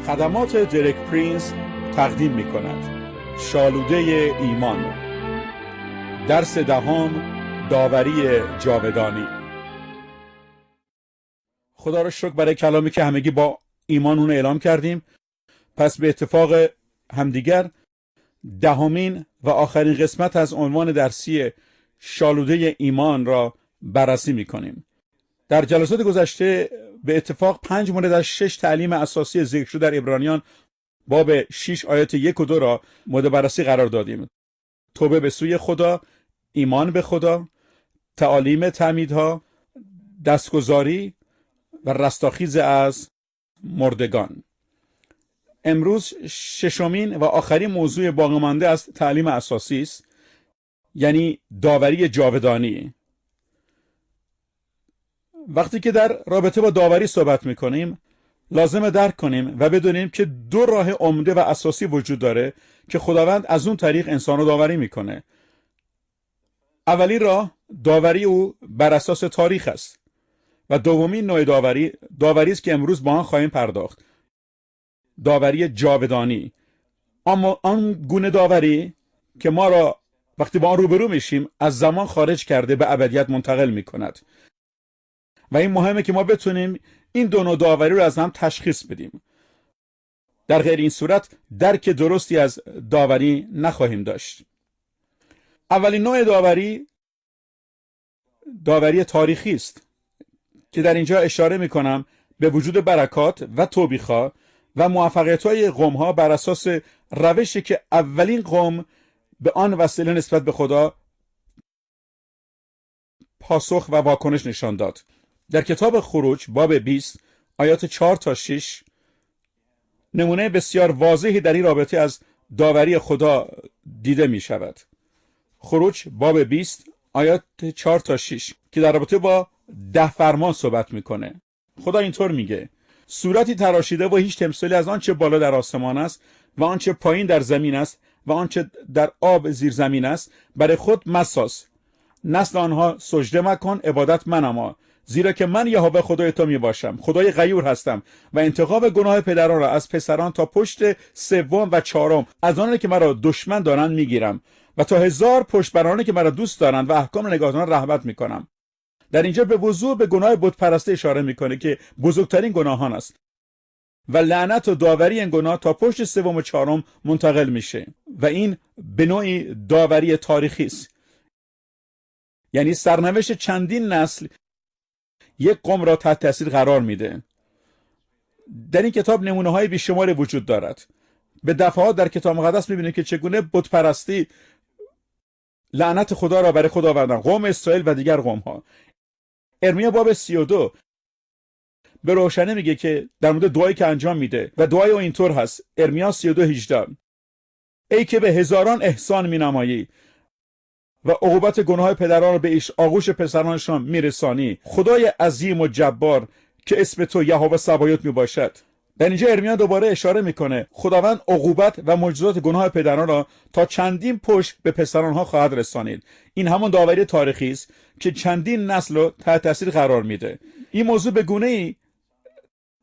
خدمات درک پرینس تقدیم می کند شالوده ایمان، درس دهم، داوری جاودانی. خدا را شکر برای کلامی که همگی با ایمان اون اعلام کردیم. پس به اتفاق همدیگر دهمین و آخرین قسمت از عنوان درسی شالوده ایمان را بررسی می کنیم. در جلسات گذشته به اتفاق 5 مورد از 6 تعلیم اساسی ذکر شده در عبرانیان باب 6 آیات 1 و 2 را مورد بررسی قرار دادیم. توبه به سوی خدا، ایمان به خدا، تعالیم تعمیدها، دستگذاری و رستاخیز از مردگان. امروز ششمین و آخرین موضوع باقی مانده از تعلیم اساسی است، یعنی داوری جاودانی. وقتی که در رابطه با داوری صحبت میکنیم لازمه درک کنیم و بدونیم که 2 راه عمده و اساسی وجود داره که خداوند از اون طریق انسان رو داوری میکنه. اولی راه داوری او بر اساس تاریخ است و دومین نوع داوری است که امروز با آن خواهیم پرداخت، داوری جاودانی. اما آن گونه داوری که ما را وقتی با آن روبرو میشیم از زمان خارج کرده به ابدیت منتقل میکند و این مهمه که ما بتونیم این 2 نوع داوری رو از هم تشخیص بدیم. در غیر این صورت درک درستی از داوری نخواهیم داشت. اولین نوع داوری تاریخی است که در اینجا اشاره میکنم به وجود برکات و توبیخ‌ها و موفقیت‌های قوم‌ها بر اساس روشی که اولین قوم به آن وسیله نسبت به خدا پاسخ و واکنش نشان داد. در کتاب خروج باب 20 آیات 4 تا 6 نمونه بسیار واضحی در این رابطه از داوری خدا دیده می شود. خروج باب 20 آیات 4 تا 6 که در رابطه با 10 فرمان صحبت میکنه. خدا اینطور میگه: صورتی تراشیده و هیچ تمثالی از آنچه بالا در آسمان است و آنچه پایین در زمین است و آنچه در آب زیر زمین است برای خود مساز. نسل آنها سجده مکن، عبادت منما، زیرا که من یهوه خدای تو می باشم، خدای غیور هستم و انتقام گناه پدران را از پسران تا پشت 3 و 4 از آنانی که مرا دشمن دارند میگیرم و تا 1000 پشت بر آنانی که مرا دوست دارند و احکام نگاهداران رحمت میکنم. در اینجا به وضوح به گناه بت پرستی اشاره میکنه که بزرگترین گناهان است و لعنت و داوری این گناه تا پشت 3 و 4 منتقل میشه و این به نوعی داوری تاریخی است، یعنی سرنوشت چندین نسل یک قوم را تحت تاثیر قرار میده. در این کتاب نمونه های بیشماری وجود دارد. به دفعات در کتاب مقدس میبینید که چگونه بت پرستی لعنت خدا را برای خود آوردن، قوم اسرائیل و دیگر قوم ها. ارمیا باب 32 به روشنی میگه که در مورد دعایی که انجام میده و دعای او اینطور هست. ارمیا 32:18 ای که به هزاران احسان مینمایی و عقوبت گناه پدران را به آغوش پسرانشان میرسانی، خدای عظیم و جبار که اسم تو یهوه سبایوت میباشد. در اینجا ارمیا دوباره اشاره میکنه خداوند عقوبت و معجزات گناه پدران را تا چندین پشت به پسرانها خواهد رسانید. این همون داوری تاریخی است که چندین نسل رو تحت تاثیر قرار میده. این موضوع به گونه‌ای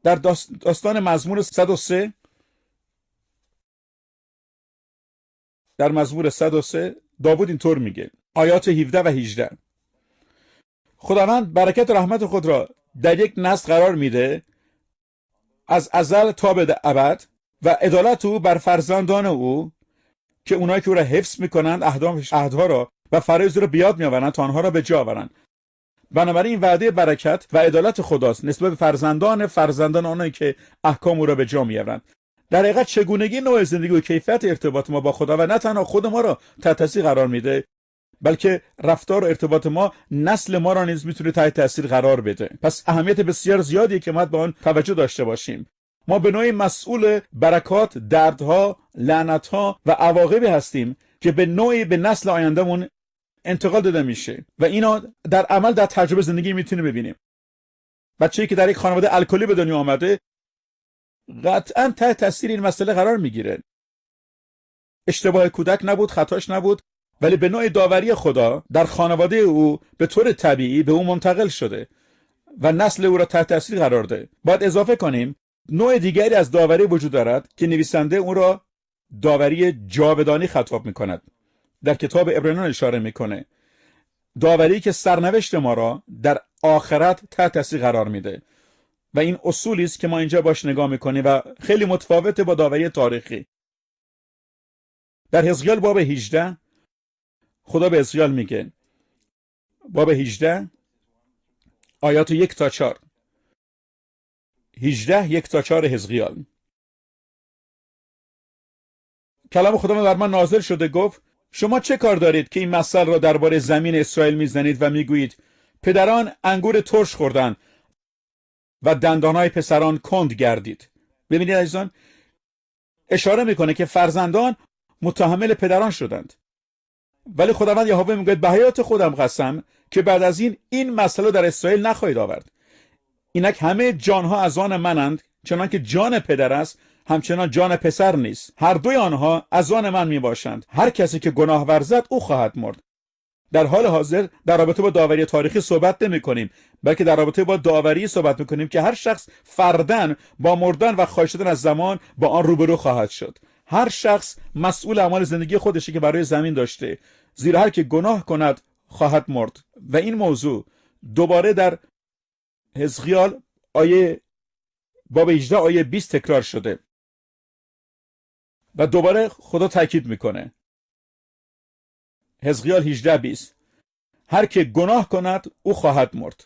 در داستان مزمور 103 در مزمور 103 داوود اینطور میگه، آیات 17 و 18 خداوند برکت رحمت خود را در یک نسل قرار میده از ازل تا به ابد و عدالت او بر فرزندان او که اونایی که او را حفظ میکنند عهدها را و فرایض را بیاد میآورند تا آنها را به جا آورند. بنابراین این وعده برکت و عدالت خداست نسبت به فرزندان آنایی که احکام او را به جا میآورند. در حقیقت چگونگی نوع زندگی و کیفیت ارتباط ما با خدا و نه تنها خود ما را تحت تاثیر قرار میده، بلکه رفتار و ارتباط ما نسل ما را نیز میتونه تحت تاثیر قرار بده. پس اهمیت بسیار زیادی که ما به آن توجه داشته باشیم. ما به نوعی مسئول برکات، دردها، لعنتها و عواقبی هستیم که به نوعی به نسل آیندهمون انتقال داده میشه و اینا در عمل در تجربه زندگی میتونیم ببینیم. بچه‌ای که در یک خانواده الکلی به دنیا آمده قطعاً تحت تاثیر این مسئله قرار میگیره. اشتباه کودک نبود، خطاش نبود، ولی به نوع داوری خدا در خانواده او به طور طبیعی به او منتقل شده و نسل او را تحت تاثیر قرار ده. باید اضافه کنیم نوع دیگری از داوری وجود دارد که نویسنده اون را داوری جاودانی خطاب میکند. در کتاب عبرانیان اشاره میکنه داوری که سرنوشت ما را در آخرت تحت تاثیر قرار میده و این اصولی است که ما اینجا باش نگاه میکنیم و خیلی متفاوته با داوری تاریخی. در حزقیال باب 18 خدا به حزقیال میگه، باب 18 آیات 1 تا 4، 18 1 تا 4 حزقیال. کلام خدا بر من نازل شده گفت شما چه کار دارید که این مثل را درباره زمین اسرائیل میزنید و میگویید پدران انگور ترش خوردند و دندانهای پسران کند گردید. ببینید عزیزان، اشاره میکنه که فرزندان متحمل پدران شدند، ولی خداوند یهوه میگوید به حیات خودم قسم که بعد از این مسئله در اسرائیل نخواهید آورد. اینک همه جانها از آن منند، چنان که جان پدر است همچنان جان پسر نیست. هر دوی آنها از آن من می باشند. هر کسی که گناه ورزد او خواهد مرد. در حال حاضر در رابطه با داوری تاریخی صحبت نمی کنیم، بلکه در رابطه با داوری صحبت می کنیم که هر شخص فرداً با مردن و خواهش شدن از زمان با آن روبرو خواهد شد. هر شخص مسئول اعمال زندگی خودشه که برای زمین داشته، زیرا هر که گناه کند خواهد مرد. و این موضوع دوباره در حزقیال باب 18 آیه 20 تکرار شده و دوباره خدا تاکید میکنه. حزقیال 18:20 هر که گناه کند او خواهد مرد.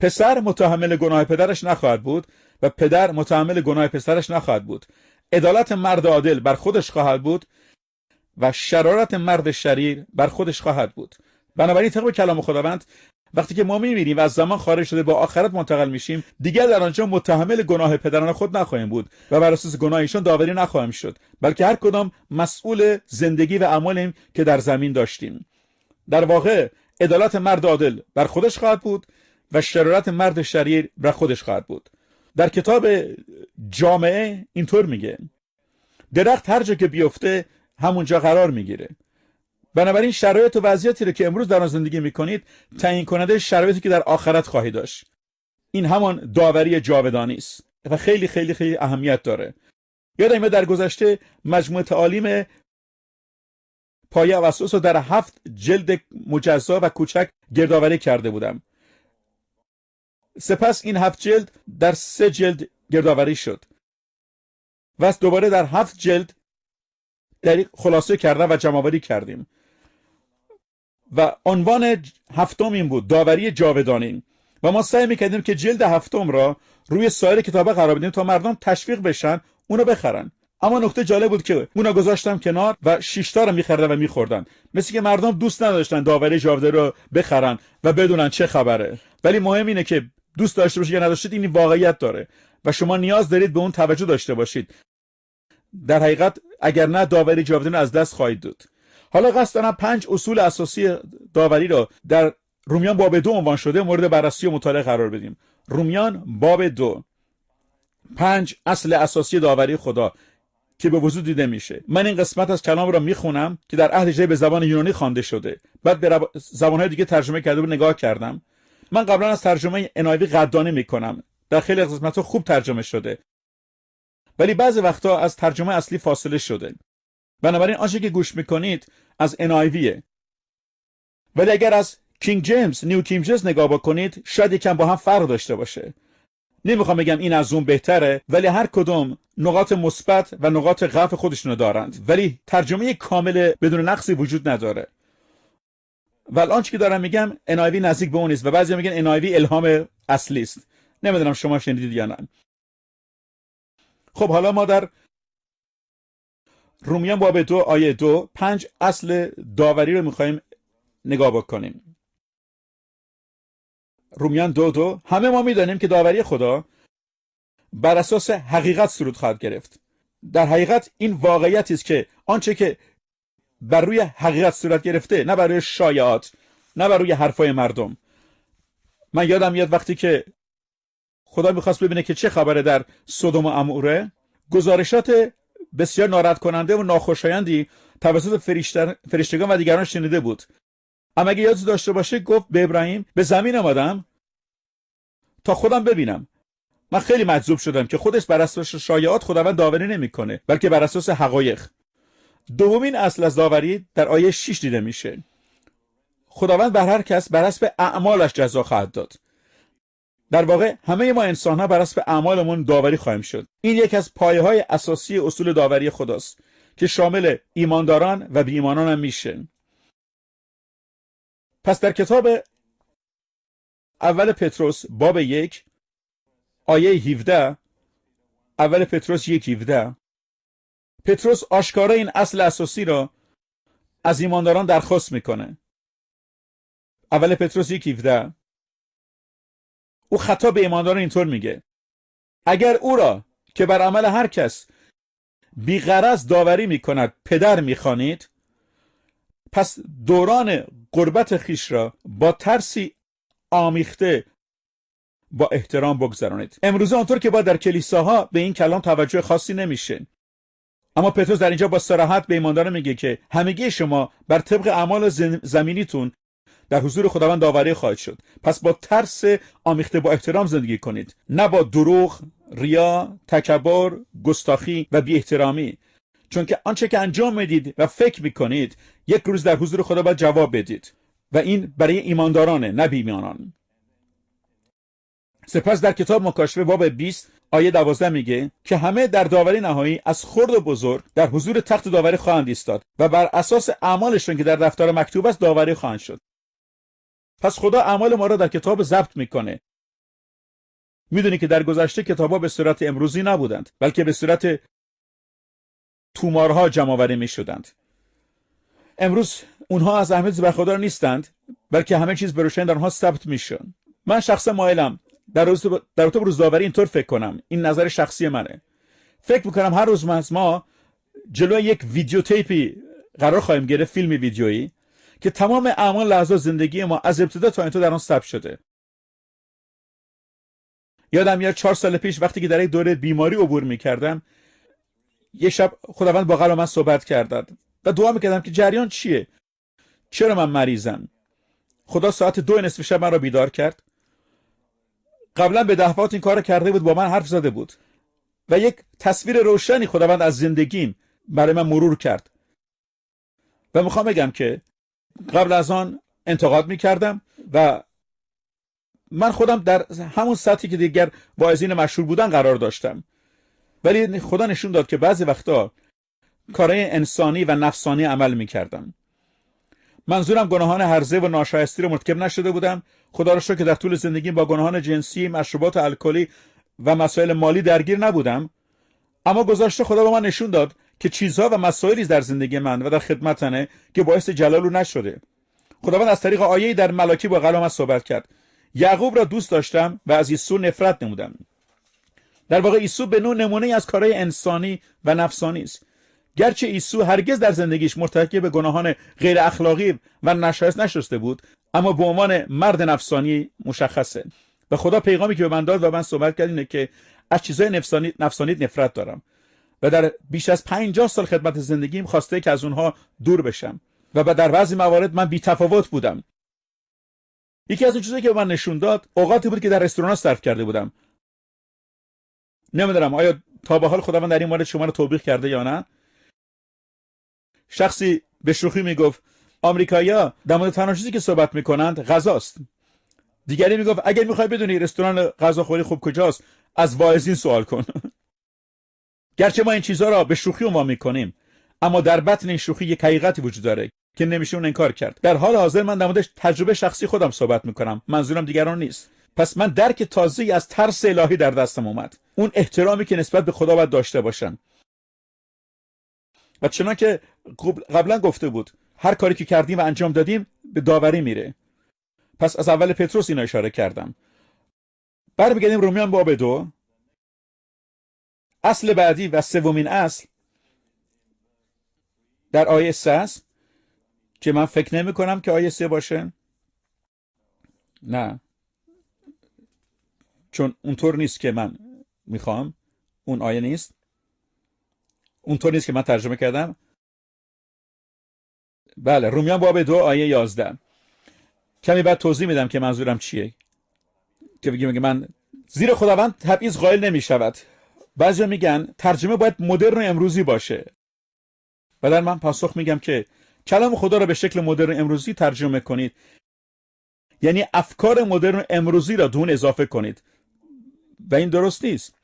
پسر متحمل گناه پدرش نخواهد بود و پدر متحمل گناه پسرش نخواهد بود. عدالت مرد عادل بر خودش خواهد بود و شرارت مرد شریر بر خودش خواهد بود. بنابراین طبق کلام خداوند وقتی که ما می‌میریم و از زمان خارج شده با آخرت منتقل میشیم، دیگر در آنجا متحمل گناه پدران خود نخواهیم بود و بر اساس گناه ایشان داوری نخواهیم شد، بلکه هر کدام مسئول زندگی و اعمالیم که در زمین داشتیم. در واقع عدالت مرد عادل بر خودش خواهد بود و شرارت مرد شریر بر خودش خواهد بود. در کتاب جامعه اینطور میگه درخت هر جا که بیفته همونجا قرار میگیره. بنابراین شرایط و وضعیتی رو که امروز در آن زندگی میکنید تعیین کننده شرایطی که در آخرت خواهید داشت. این همان داوری جاودانی است و خیلی خیلی خیلی اهمیت داره. یادم در گذشته مجموعه تعالیم پایه و اساس رو در 7 جلد مجزا و کوچک گردآوری کرده بودم. سپس این 7 جلد در 3 جلد گردآوری شد و دوباره در 7 جلد در خلاصه کردم و جمع‌آوری کردیم و عنوان 7م این بود داوری جاودانی و ما سعی میکردیم که جلد 7م را روی سایر کتابا قرار بدیم تا مردم تشویق بشن اونو بخرن. اما نکته جالب بود که اونا گذاشتم کنار و 6 تا رو می‌خریدن و می‌خوردن، مثل که مردم دوست نداشتن داوری جاودانی رو بخرن و بدونن چه خبره. ولی مهم اینه که دوست داشته باشید یا نداشتید، این واقعیت داره و شما نیاز دارید به اون توجه داشته باشید. در حقیقت اگر نه داوری جاودانی از دست خواهید داد. حالا قصد دارم 5 اصول اساسی داوری را در رومیان باب 2 عنوان شده مورد بررسی و مطالعه قرار بدیم. رومیان باب 2، 5 اصل اساسی داوری خدا که به وضوح دیده میشه. من این قسمت از کلام را میخونم که در عهد جدید به زبان یونانی خوانده شده، بعد به زبان‌های دیگه ترجمه کرده و نگاه کردم. من قبلا از ترجمه NIV قدردانی میکنم، در خیلی قسمت‌ها خوب ترجمه شده، ولی بعضی وقتا از ترجمه اصلی فاصله شده. بنابراین آنچه که گوش میکنید از NIV، ولی اگر از کینگ جیمز، نیو کینگ جیمز نگاه بکنید شاید یکم با هم فرق داشته باشه. نمیخوام بگم این از اون بهتره، ولی هر کدوم نقاط مثبت و نقاط ضعف خودشونو دارند، ولی ترجمه کامل بدون نقصی وجود نداره. ولی آنچه که دارم میگم NIV نزدیک به اون نیست و بعضیا میگن NIV الهام اصلی است. نمیدونم شما شنیدید یا نه. خب حالا ما در رومیان باب 2 آیه 2 5 اصل داوری رو میخوایم نگاه بکنیم. رومیان 2:2 همه ما میدانیم که داوری خدا بر اساس حقیقت صورت خواهد گرفت. در حقیقت این واقعیتی است که آنچه که بر روی حقیقت صورت گرفته، نه بر روی شایعات، نه بر روی حرفای مردم. من یادم میاد وقتی که خدا میخواست ببینه که چه خبره در سدوم و عموره، گزارشات بسیار ناراحت کننده و ناخوشایندی توسط فرشتگان و دیگران شنیده بود. اما اگه یادت داشته باشه گفت به ابراهیم به زمین آمدم تا خودم ببینم من خیلی مجذوب شدم که خودش بر اساس شایعات خداوند داوری نمیکنه، بلکه بر اساس حقایق. دومین اصل از داوری در آیه 6 دیده میشه. خداوند بر هر کس بر حسب اعمالش جزا خواهد داد. در واقع همه ما انسان‌ها بر حسب اعمالمون داوری خواهیم شد. این یک از پایه‌های اساسی اصول داوری خداست که شامل ایمانداران و بی‌ایمانان هم میشه. پس در کتاب اول پتروس باب 1 آیه 17، اول پتروس 1:17، پتروس آشکارا این اصل اساسی را از ایمانداران درخواست میکنه. اول پتروس 1:17 او خطاب به ایمانداران اینطور میگه: اگر او را که بر عمل هر کس بی‌غرض داوری میکند پدر میخوانید، پس دوران غربت خیش را با ترسی آمیخته با احترام بگذرانید. امروزه آنطور که با در کلیساها به این کلام توجه خاصی نمیشه، اما پتروس در اینجا با صراحت به ایمانداران میگه که همگی شما بر طبق اعمال زمینیتون در حضور خداوند داوری خواهید شد. پس با ترس آمیخته با احترام زندگی کنید، نه با دروغ، ریا، تکبر، گستاخی و بی احترامی، چون که آنچه که انجام میدید و فکر میکنید یک روز در حضور خدا باید جواب بدید، و این برای ایماندارانه، نه بی‌ایمانان. سپس در کتاب مکاشفه باب 20 آیه 12 میگه که همه در داوری نهایی از خرد و بزرگ در حضور تخت داوری خواهند ایستاد و بر اساس اعمالشون که در دفتر مکتوب است داوری خواهند شد. پس خدا اعمال ما را در کتاب ضبط میکنه. میدونی که در گذشته کتابا به صورت امروزی نبودند، بلکه به صورت تومارها جمع آوری میشدند. امروز اونها از اهمیت برخوردار نیستند، بلکه همه چیز به روشنی در اونها ثبت میشه. من شخصا مایلم در رابطه با روزداوری اینطور فکر کنم. این نظر شخصی منه. فکر میکنم هر روز از ما جلوی یک ویدیو تیپی قرار خواهیم گرفت، فیلم ویدیویی که تمام اعمال لحظات زندگی ما از ابتدا تا انتها در آن ثبت شده. یادم میاد 4 سال پیش وقتی که در یک دوره بیماری عبور میکردم، یه شب خداوند با قلب من صحبت کرد و دعا میکردم که جریان چیه؟ چرا من مریضم؟ خدا ساعت 2 نصف شب من را بیدار کرد. قبلا به دفعات این کار کرده بود، با من حرف زده بود و یک تصویر روشنی خداوند از زندگیم برای من مرور کرد. و میخوام بگم که قبل از آن انتقاد میکردم و من خودم در همون سطحی که دیگر واعظین مشهور بودن قرار داشتم، ولی خدا نشون داد که بعضی وقتا کارهای انسانی و نفسانی عمل میکردم. منظورم گناهان هرزه و ناشایستی رو مرتکب نشده بودم. خدا را شکر که در طول زندگیم با گناهان جنسی، مشروبات الکلی و مسائل مالی درگیر نبودم، اما گذشته خدا به من نشون داد که چیزها و مسائلی در زندگی من و در خدمتنه که باعث جلال او نشده. خداوند از طریق آیه‌ای در ملاکی با قلم صحبت کرد. یعقوب را دوست داشتم و از عیسی نفرت نمودم. در واقع عیسی به نوع نمونه از کارهای انسانی و نفسانی است. گرچه عیسی هرگز در زندگیش مرتکب گناهان غیر اخلاقی و ناشایست نشسته بود، اما به عنوان مرد نفسانی مشخصه. و خدا پیغامی که به من داد و من صحبت کرد اینه که از چیزهای نفسانی نفرت دارم و در بیش از 50 سال خدمت زندگیم خواسته که از اونها دور بشم و در بعضی موارد من بی‌تفاوت بودم. یکی از اون چیزایی که به من نشون داد اوقاتی بود که در رستوران صرف کرده بودم. نمیدونم آیا تا به حال خداوند در این مورد شما رو توبیخ کرده یا نه. شخصی به شوخی میگفت آمریکایی‌ها در مورد تنها چیزی که صحبت میکنند غذاست. دیگری میگفت اگر میخوای بدونی رستوران غذاخوری خوب کجاست، از واعظین سوال کن. گرچه ما این چیزها را به شوخی عنوان میکنیم، اما در بطن این شوخی یک حقیقتی وجود داره که نمیشه اون انکار کرد. در حال حاضر من در موردش تجربه شخصی خودم صحبت میکنم، منظورم دیگران نیست. پس من درک تازه‌ای از ترس الهی در دستم اومد، اون احترامی که نسبت به خدا باید داشته باشم. و چنانکه قبلا گفته بود هر کاری که کردیم و انجام دادیم به داوری میره. پس از اول پتروس اینا اشاره کردم. برمیگردیم رومیان باب 2. اصل بعدی و سومین اصل در آیه 3 است که من فکر نمی کنم که آیه 3 باشه. نه، چون اونطور نیست که من میخوام. اون آیه نیست، اونطور نیست که من ترجمه کردم. بله، رومیان باب 2 آیه 11. کمی بعد توضیح میدم که منظورم چیه، که میگه من زیرا خداوند تبعیض قائل نمی شود. بعضیا میگن ترجمه باید مدرن و امروزی باشه. و من پاسخ میگم که کلام خدا را به شکل مدرن امروزی ترجمه کنید، یعنی افکار مدرن امروزی را دون اضافه کنید و این درست نیست.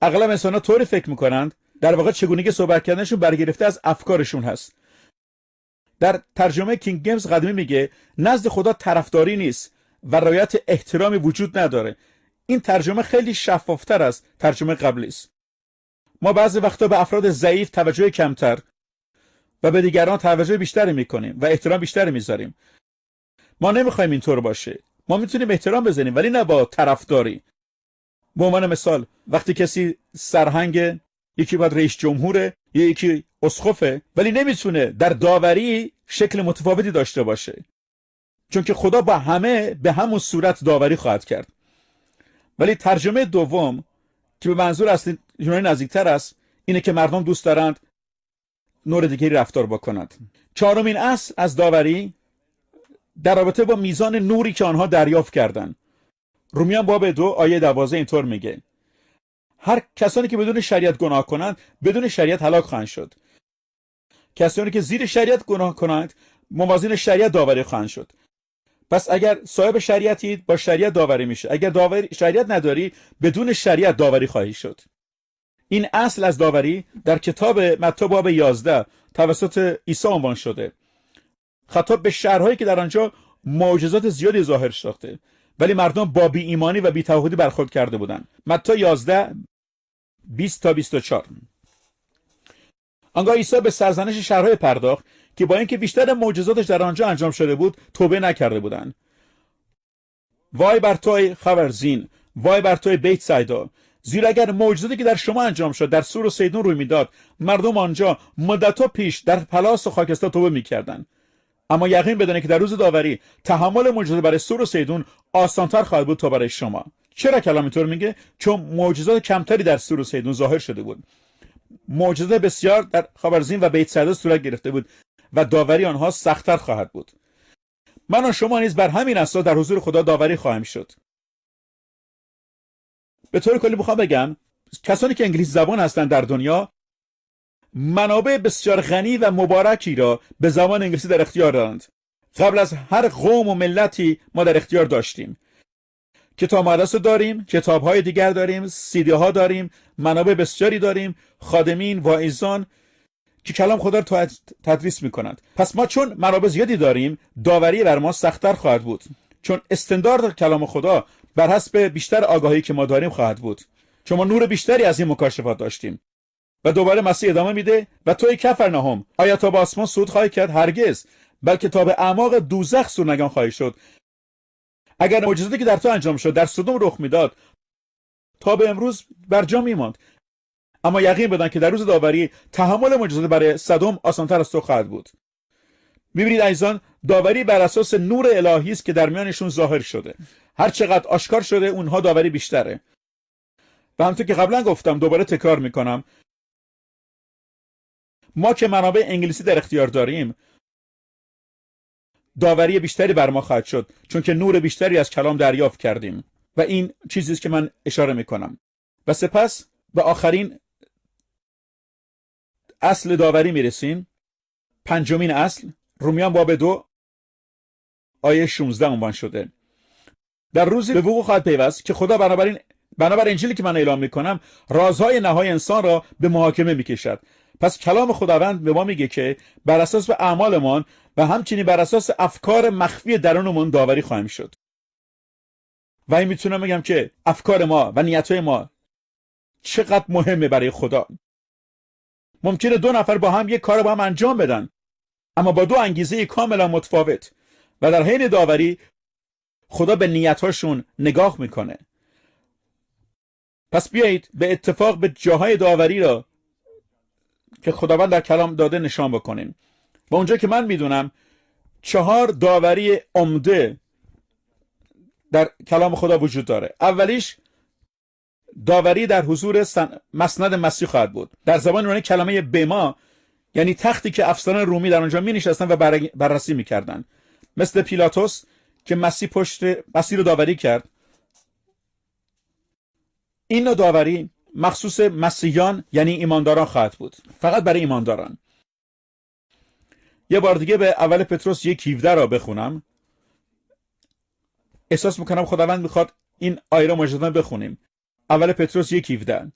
اغلب انسان‌ها طوری فکر میکنند در واقع چگونگی صحبت کردنشون برگرفته از افکارشون هست. در ترجمه کینگ جیمز قدیمی میگه نزد خدا طرفداری نیست و رعایت احترامی وجود نداره. این ترجمه خیلی شفافتر از ترجمه قبلی است. ما بعضی وقتا به افراد ضعیف توجه کمتر و به دیگران توجه بیشتری میکنیم و احترام بیشتری میذاریم. ما نمیخوایم اینطور باشه. ما میتونیم احترام بزنیم ولی نه با طرفداری. به عنوان مثال وقتی کسی سرهنگ، یکی باید رئیس جمهوره، یکی اسقفه، ولی نمیتونه در داوری شکل متفاوتی داشته باشه، چون که خدا با همه به همون صورت داوری خواهد کرد. ولی ترجمه دوم که به منظور اصلی یونانی نزدیکتر است اینه که مردم دوست دارند نوع دیگری رفتار بکنند. چهارمین اصل از داوری در رابطه با میزان نوری که آنها دریافت کردند. رومیان باب 2 آیه 12 اینطور میگه: هر کسانی که بدون شریعت گناه کنند بدون شریعت هلاک خواهند شد. کسانی که زیر شریعت گناه کنند موازین شریعت داوری خواهند شد. پس اگر صاحب شریعتید با شریعت داوری میشه، اگر شریعت نداری بدون شریعت داوری خواهی شد. این اصل از داوری در کتاب متی باب 11 توسط عیسی عنوان شده. خطاب به شهرهایی که در آنجا معجزات زیادی ظاهر شده ولی مردم با بی ایمانی و بی توحیدی برخورد کرده بودند. متی 11 20 تا 24. آنگاه عیسی به سرزنش شهرهای پرداخت که با اینکه بیشتر معجزاتش در آنجا انجام شده بود توبه نکرده بودند. وای بر توی خورزین، وای بر توی بیت سیدا، زیرا اگر معجزاتی که در شما انجام شد در سور و سیدون روی میداد مردم آنجا مدت‌ها پیش در پلاس و خاکستر توبه میکردند. اما یقین بدانید که در روز داوری تحمل معجزات برای سور و سیدون آسان‌تر خواهد بود تا برای شما. چرا کلام اینطور میگه؟ چون معجزات کمتری در سور و سیدون ظاهر شده بود. معجزات بسیار در خورزین و بیت سیدا صورت گرفته بود و داوری آنها سخت‌تر خواهد بود. من و شما نیز بر همین اساس در حضور خدا داوری خواهیم شد. به طور کلی میخوام بگم کسانی که انگلیسی زبان هستند در دنیا منابع بسیار غنی و مبارکی را به زبان انگلیسی در اختیار دارند. قبل از هر قوم و ملتی ما در اختیار داشتیم. کتاب مقدس داریم، کتاب‌های دیگر داریم، سیدی‌ها داریم، منابع بسیاری داریم، خادمین، واعظان که کلام خدا را تدریس می‌کنند. پس ما چون منابع زیادی داریم، داوری بر ما سخت‌تر خواهد بود. چون استاندارد کلام خدا بر حسب بیشتر آگاهی که ما داریم خواهد بود. چون ما نور بیشتری از این مکاشفات داشتیم. و دوباره مسیح ادامه میده: و توی کفرناهم آیا تا به آسمان صعود خواهی کرد؟ هرگز، بلکه تا به اعماق دوزخ سرنگان خواهی شد. اگر معجزاتی که در تو انجام شد در سدوم رخ میداد تا به امروز بر جا میماند. اما یقین بدان که در روز داوری تحمل معجزات برای سدوم آسان‌تر از تو خواهد بود. میبینید عزیزان، داوری بر اساس نور الهی است که در میانشون ظاهر شده. هر چقدر آشکار شده اونها داوری بیشتره. و همونطور که قبلا گفتم دوباره تکرار میکنم، ما که منابع انگلیسی در اختیار داریم داوری بیشتری بر ما خواهد شد، چون که نور بیشتری از کلام دریافت کردیم و این چیزی است که من اشاره میکنم. و سپس به آخرین اصل داوری میرسیم. پنجمین اصل رومیان باب 2 آیه 16 عنوان شده: در روزی به وقوع خواهد پیوست که خدا بنابر انجیلی که من اعلام میکنم رازهای نهایی انسان را به محاکمه میکشد. پس کلام خداوند به ما میگه که بر اساس به اعمالمان و همچنین بر اساس افکار مخفی درونمون داوری خواهیم شد. و این میتونم بگم که افکار ما و نیتهای ما چقدر مهمه برای خدا. ممکنه دو نفر با هم یک کار با هم انجام بدن اما با دو انگیزه کاملا متفاوت و در حین داوری خدا به نیتهاشون نگاه میکنه. پس بیایید به اتفاق به جاهای داوری را که خداوند در کلام داده نشان بکنیم. و اونجا که من میدونم 4 داوری عمده در کلام خدا وجود داره. اولیش داوری در حضور مسند مسیح خواهد بود. در زبان یونانی کلمه بما یعنی تختی که افسران رومی در آنجا می نشستن و بررسی میکردن. مثل پیلاتوس که مسیح رو داوری کرد این نوع داوری مخصوص مسیحیان یعنی ایمانداران خواهد بود، فقط برای ایمانداران. یه بار دیگه به اول پتروس 1:17 را بخونم. احساس میکنم خداوند میخواد این آیه را مجددا بخونیم. اول پتروس 1:17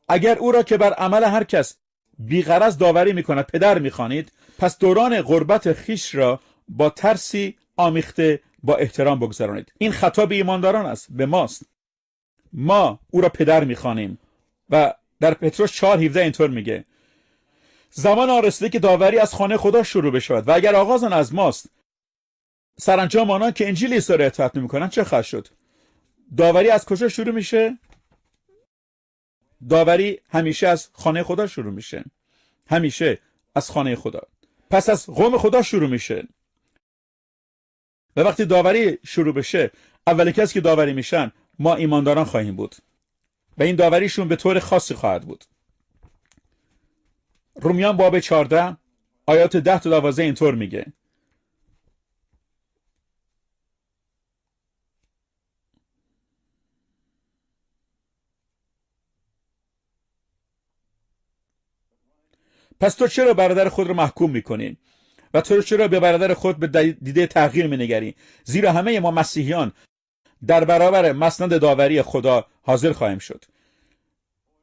اگر او را که بر عمل هر کس بیغرض داوری میکند پدر میخوانید، پس دوران غربت خیش را با ترسی آمیخته با احترام بگذرانید. این خطاب ایمانداران است، به ماست. ما او را پدر میخوانیم و در پتروس 4:17 اینطور میگه زمان آن رسیده که داوری از خانه خدا شروع بشود و اگر آغاز آن از ماست، سرانجام آنان که انجیل عیسی را اطاعت نمیکنند چه خواهد شد؟ داوری از کجا شروع میشه؟ داوری همیشه از خانه خدا شروع میشه. همیشه از خانه خدا. پس از قوم خدا شروع میشه. و وقتی داوری شروع بشه، اول کسی که داوری میشن ما ایمانداران خواهیم بود. و این داوریشون به طور خاصی خواهد بود. رومیان باب 14 آیات 10 تا 12 اینطور میگه پس تو چرا برادر خود را محکوم میکنی؟ و تو چرا به برادر خود به دیده تغییر مینگری؟ زیرا همه ما مسیحیان در برابر مسند داوری خدا حاضر خواهیم شد.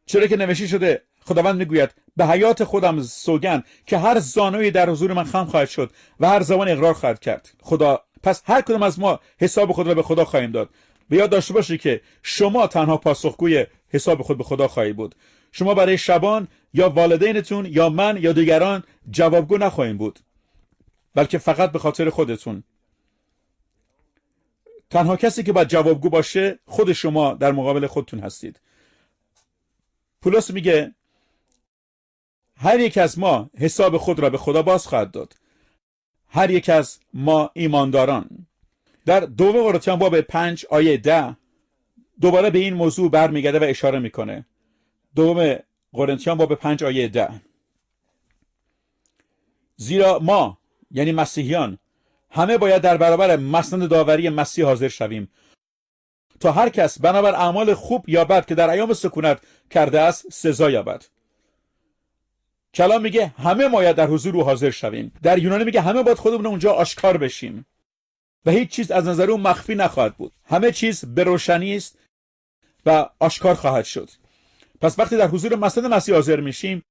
چرا که نوشته شده خداوند میگوید به حیات خودم سوگند که هر زانویی در حضور من خم خواهد شد و هر زبان اقرار خواهد کرد خدا. پس هر کدام از ما حساب خود را به خدا خواهیم داد. به یاد داشته باشید که شما تنها پاسخگوی حساب خود به خدا خواهید بود. شما برای شبان یا والدینتون یا من یا دیگران جوابگو نخواهیم بود، بلکه فقط به خاطر خودتون. تنها کسی که باید جوابگو باشه خود شما در مقابل خودتون هستید. پولس میگه هر یک از ما حساب خود را به خدا باز خواهد داد. هر یک از ما ایمانداران. در دوم قرنتیان باب 5 آیه 10 دوباره به این موضوع برمیگرده و اشاره میکنه. دوم قرنتیان باب 5 آیه 10 زیرا ما یعنی مسیحیان همه باید در برابر مسند داوری مسیح حاضر شویم تا هر کس بنابر اعمال خوب یا بد که در ایام سکونت کرده است سزا یابد. کلام میگه همه باید در حضور او حاضر شویم. در یونانی میگه همه باید خودمون اونجا آشکار بشیم و هیچ چیز از نظر او مخفی نخواهد بود. همه چیز به روشنی است و آشکار خواهد شد. پس وقتی در حضور مسند مسیح حاضر میشیم،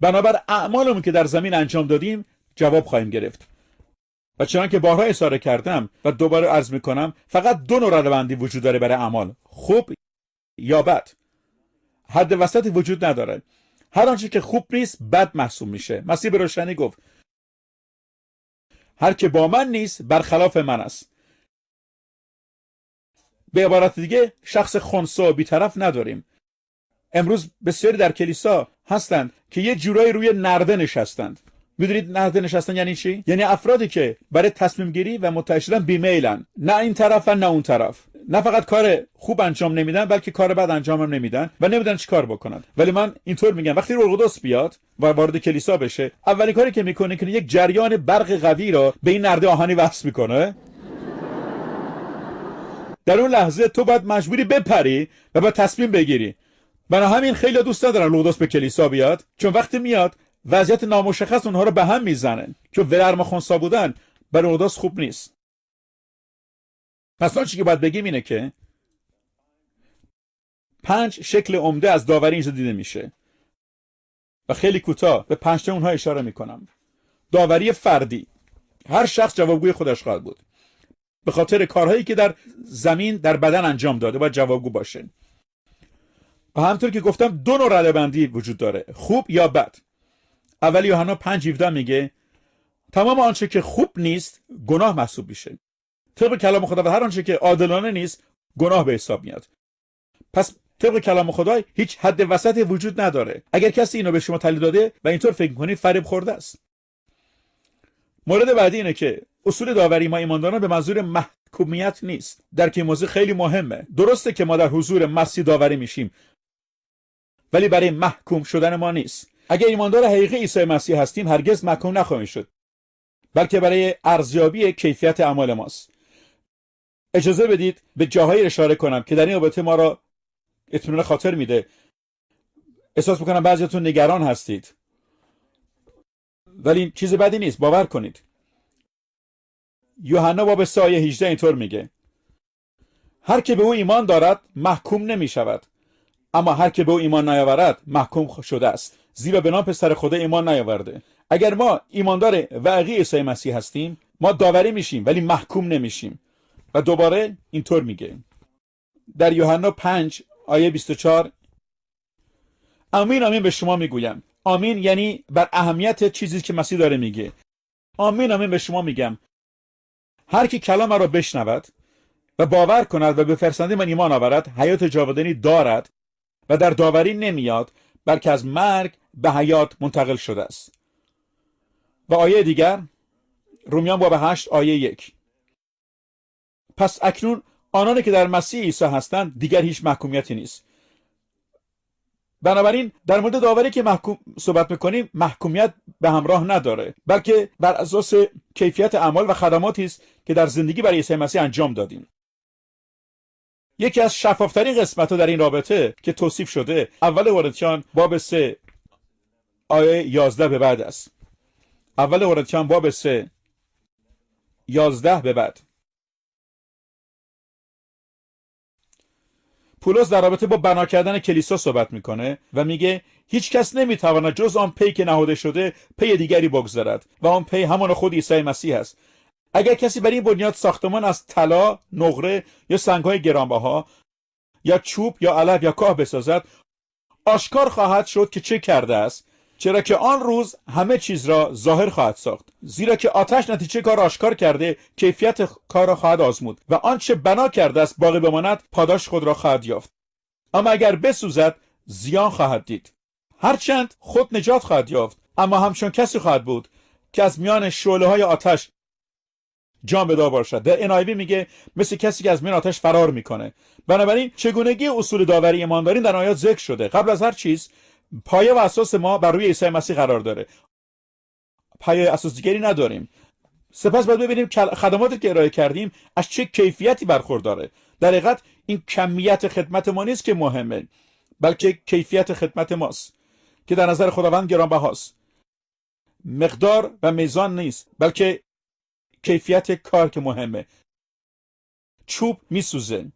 بنابر اعمالمون که در زمین انجام دادیم جواب خواهیم گرفت. و چنان که بارها اشاره کردم و دوباره عرض میکنم، فقط دو نوع ردبندی وجود داره برای اعمال، خوب یا بد. حد وسطی وجود نداره. هر آنچه که خوب نیست بد محسوب میشه. مسیح به روشنی گفت هر که با من نیست برخلاف من است. به عبارت دیگه شخص خنثی و بی‌طرف نداریم. امروز بسیاری در کلیسا هستند که یه جورایی روی نرده نشستند. میدونید نرده نشستن یعنی چی؟ یعنی افرادی که برای تصمیم گیری و متحد شدن بیمیلن، نه این طرفن نه اون طرف. نه فقط کار خوب انجام نمیدن بلکه کار بد انجام هم نمیدن و نمیدونن چی کار بکنن. ولی من اینطور میگم وقتی روح القدس بیاد و وارد کلیسا بشه، اولین کاری که میکنه که یک جریان برق قوی را به این نرده آهنی وصل میکنه. در اون لحظه تو باید مجبوری بپری و باید تصمیم بگیری. برای همین خیلی دوست ندارن روح القدس به کلیسا بیاد، چون وقتی میاد وضعیت نامشخص اونها رو به هم میزنن، چون ولرم خنثی بودن برای روح القدس خوب نیست. پس آنچه که باید بگیم اینه که 5 شکل عمده از داوری اینجا دیده میشه و خیلی کوتاه به 5 تا اونها اشاره میکنم. داوری فردی، هر شخص جوابگوی خودش خواهد بود به خاطر کارهایی که در زمین در بدن انجام داده، باید جوابگو باشه. و همونطور که گفتم دو نوع ردبندی وجود داره، خوب یا بد. اول یوحنا 5:17 میگه تمام آنچه که خوب نیست گناه محسوب میشه. طبق کلام خدا و هر آنچه که عادلانه نیست گناه به حساب میاد. پس طبق کلام خدا هیچ حد وسطی وجود نداره. اگر کسی اینو به شما تعلیم داده و اینطور فکر می‌کنید فریب خورده است. مورد بعدی اینه که اصول داوری ما ایمانداران به منظور محکومیت نیست. در که موضوع خیلی مهمه. درسته که ما در حضور مسیح داوری میشیم، ولی برای محکوم شدن ما نیست. اگر ایماندار حقیقی عیسی مسیح هستیم هرگز محکوم نخواهیم شد، بلکه برای ارزیابی کیفیت اعمال ماست. اجازه بدید به جاهایی اشاره کنم که در این رابطه ما را اطمینان خاطر میده. احساس میکنم بعضیاتون نگران هستید، ولی چیز بدی نیست. باور کنید. یوحنا باب 3 آیه 18 اینطور میگه: هر که به او ایمان دارد محکوم نمی شود، اما هر که به او ایمان نیاورد محکوم شده است، زیرا به نام پسر خدا ایمان نیاورده. اگر ما ایماندار واقعی عیسی مسیح هستیم، ما داوری میشیم ولی محکوم نمیشیم. و دوباره اینطور میگه در یوحنا 5 آیه 24: آمین آمین به شما میگویم. آمین یعنی بر اهمیت چیزی که مسیح داره میگه. آمین آمین به شما میگم، هر کی کلام را بشنود و باور کند و به فرزند من ایمان آورد حیات جاودانی دارد و در داوری نمیاد، بلکه از مرگ به حیات منتقل شده است. و آیه دیگر رومیان باب 8 آیه 1: پس اکنون آنانی که در مسیح عیسی هستند دیگر هیچ محکومیتی نیست. بنابراین در مورد داوری که صحبت میکنیم، محکومیت به همراه نداره، بلکه بر اساس کیفیت اعمال و خدماتی است که در زندگی برای عیسی مسیح انجام دادیم. یکی از شفافترین قسمت‌ها در این رابطه که توصیف شده اول قرنتیان باب 3 آیه 11 به بعد است. اول قرنتیان باب 3 11 به بعد. پولس در رابطه با بنا کردن کلیسا صحبت میکنه و میگه هیچ کس نمیتواند جز آن پی که نهاده شده پی دیگری بگذارد و آن پی همان خود عیسی مسیح است. اگر کسی بر این بنیاد ساختمان از طلا، نقره یا سنگ‌های گرانبها یا چوب یا علف یا کاه بسازد، آشکار خواهد شد که چه کرده است، چرا که آن روز همه چیز را ظاهر خواهد ساخت، زیرا که آتش نتیجه کار آشکار کرده کیفیت کار را خواهد آزمود و آنچه بنا کرده است باقی بماند پاداش خود را خواهد یافت. اما اگر بسوزد زیان خواهد دید، هرچند خود نجات خواهد یافت، اما همچون کسی خواهد بود که از میان شعله‌های آتش جان بدار باشد. در NIV میگه مثل کسی که از میان آتش فرار میکنه. بنابراین چگونگی اصول داوری ایمانداری در آیات ذکر شده. قبل از هر چیز پایه و اساس ما بر روی عیسی مسیح قرار داره. پایه اساس دیگری نداریم. سپس باید ببینیم خدماتی که ارائه کردیم از چه کیفیتی برخورداره. در حقیقت این کمیت خدمت ما نیست که مهمه، بلکه کیفیت خدمت ماست که در نظر خداوند گرانبهاست. مقدار و میزان نیست، بلکه کیفیت کار که مهمه. چوب میسوزه،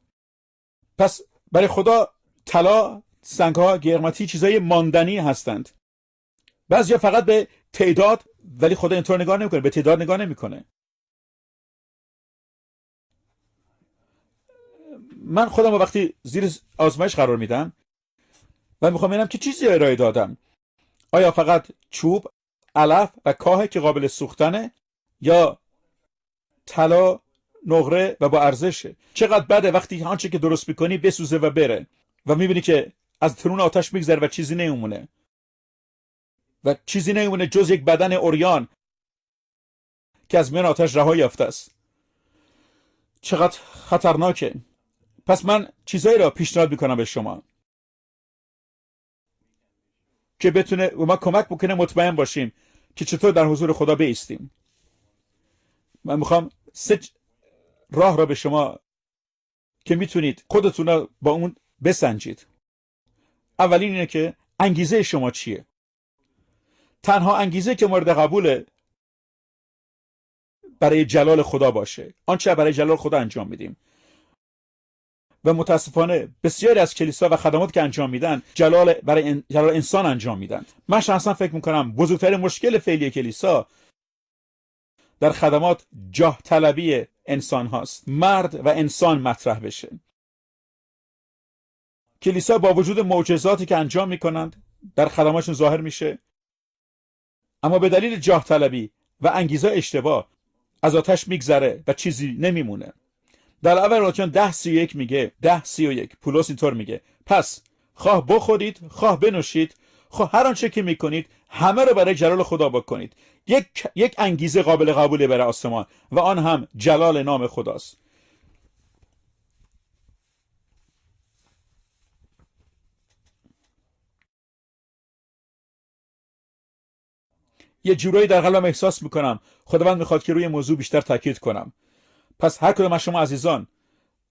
پس برای خدا طلا، سنگ‌ها، گرمتی چیزای ماندنی هستند. بعضیا فقط به تعداد، ولی خدا اینطور نگاه نمیکنه، به تعداد نگاه نمیکنه. من خودم وقتی زیر آزمایش قرار میدم و میخوام ببینم که چیزی ارائه دادم، آیا فقط چوب، علف و کاه که قابل سوختنه یا طلا، نقره و با ارزشه؟ چقدر بده وقتی آنچه که درست میکنی بسوزه و بره و میبینی که از درون آتش میگذره و چیزی نمیمونه و چیزی نمیمونه جز یک بدن عریان که از میان آتش رها یافته است. چقدر خطرناکه. پس من چیزایی را پیشنهاد میکنم به شما که بتونه ما کمک بکنه مطمئن باشیم که چطور در حضور خدا بایستیم. من میخوام 3 راه را به شما که میتونید خودتون را با اون بسنجید. اولین اینه که انگیزه شما چیه؟ تنها انگیزه که مورد قبوله برای جلال خدا باشه، آنچه برای جلال خدا انجام میدیم. و متاسفانه بسیاری از کلیسا و خدمات که انجام میدن برای جلال انسان انجام میدن. من شخصا فکر میکنم بزرگترین مشکل فعلی کلیسا در خدمات جاه طلبی انسان هاست. مرد و انسان مطرح بشه. کلیسا با وجود معجزاتی که انجام میکنند در خدماتشون ظاهر میشه، اما به دلیل جاه طلبی و انگیزه اشتباه از آتش میگذره و چیزی نمیمونه. در اول قرنتیان 10:31 میگه، 10:31 پولس اینطور میگه: پس خواه بخورید خواه بنوشید، خواه هر آنچه که میکنید همه رو برای جلال خدا بکنید. یک انگیزه قابل قبوله برای آسمان و آن هم جلال نام خداست. یه جورایی در قلبم احساس میکنم خداوند میخواد که روی موضوع بیشتر تاکید کنم. پس هر کدوم از شما عزیزان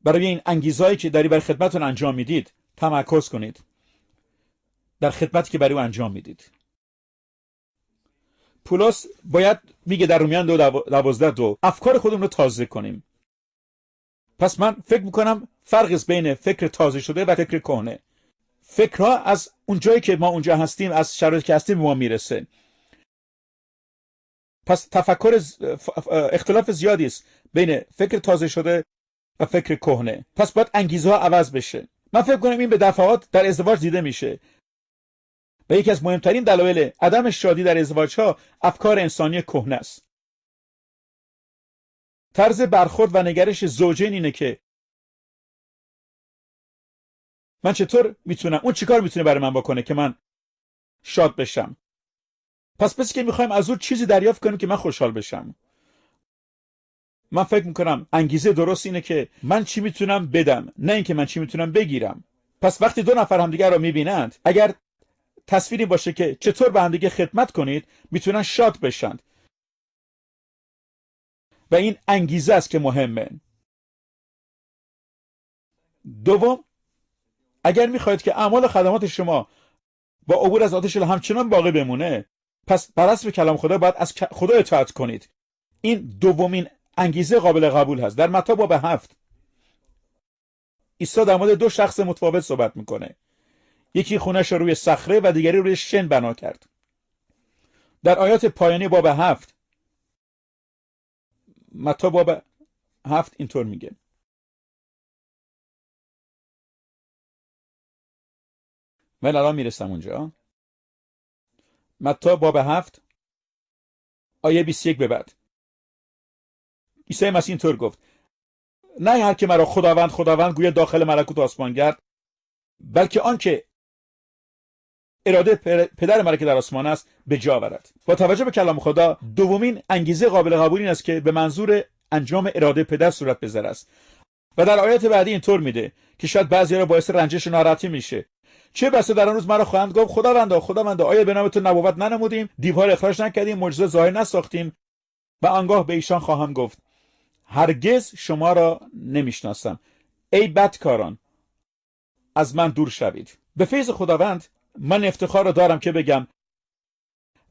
برای این انگیزهایی که برای خدمتتون انجام میدید تمرکز کنید در خدمتی که برای او انجام میدید. پولس باید میگه در رومیان 2:12 افکار خودمون رو تازه کنیم. پس من فکر میکنم فرقی است بین فکر تازه شده و فکر کهنه. فکرها از اون جایی که ما اونجا هستیم، از شرایطی که هستیم به ما میرسه. پس تفکر اختلاف زیادی است بین فکر تازه شده و فکر کهنه. پس باید انگیزه ها عوض بشه. من فکر کنم این به دفعات در ازدواج دیده میشه. و یکی از مهمترین دلایل عدم شادی در ازدواج‌ها افکار انسانی کهنه است. طرز برخورد و نگرش زوجین اینه که من چطور میتونم، اون چیکار میتونه برای من بکنه که من شاد بشم. پس که میخوایم از اون چیزی دریافت کنیم که من خوشحال بشم. من فکر میکنم انگیزه درست اینه که من چی میتونم بدم، نه اینکه من چی میتونم بگیرم. پس وقتی دو نفر همدیگر رو میبینند، اگر تصویری باشه که چطور به همدیگه خدمت کنید، میتونن شاد بشن. و این انگیزه است که مهمه. دوم، اگر میخواهید که اعمال و خدمات شما با عبور از آتش همچنان باقی بمونه، پس بر حسب کلام خدا باید از خدا اطاعت کنید. این دومین انگیزه قابل قبول هست. در متی باب 7 عیسی در مورد دو شخص متفاوت صحبت میکنه. یکی خونش روی صخره و دیگری روی شن بنا کرد. در آیات پایانی باب 7 متی باب 7 اینطور میگه: من الان میرسم اونجا. متی باب 7 آیه 21 به بعد عیسی مسیح اینطور گفت: نه هر که مرا خداوند خداوند گوید داخل ملکوت آسمان گرد، بلکه آن که اراده پدر مرا که در آسمان است به جا آورد. با توجه به کلام خدا، دومین انگیزه قابل قبول این است که به منظور انجام اراده پدر صورت بذاره است. و در آیات بعدی اینطور میده که شاید بعضی‌ها را باعث رنجش و ناراحتی میشه. چه بسا در آن روز مرا خواهند گفت خداوندا آیا به نام تو نبوت ننمودیم، دیوها را اخراج نکردیم، معجزه ظاهر نساختیم؟ و آنگاه به ایشان خواهم گفت هرگز شما را نمیشناسم، ای بدکاران از من دور شوید. به فیض خداوند من افتخار را دارم که بگم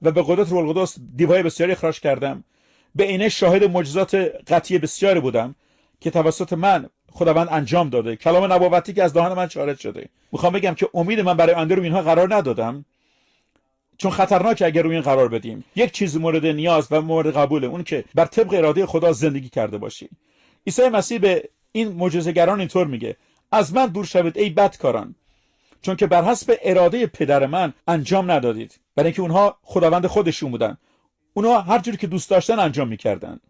و به قدرت روح القدس دیوهای بسیاری اخراج کردم. به عینه شاهد معجزات قطعی بسیاری بودم که توسط من خداوند انجام داده، کلام نبوتی که از دهان من خارج شده. میخوام بگم که امید من برای آینده رو اینها قرار ندادم، چون خطرناکه اگر روی این قرار بدیم. یک چیز مورد نیاز و مورد قبوله، اون که بر طبق اراده خدا زندگی کرده باشی. عیسی مسیح به این معجزه‌گران اینطور میگه: از من دور شوید ای بدکاران، چون که بر حسب اراده پدر من انجام ندادید. برای اینکه اونها خداوند خودشون بودن، اونها هر جوری که دوست داشتن انجام میکردن،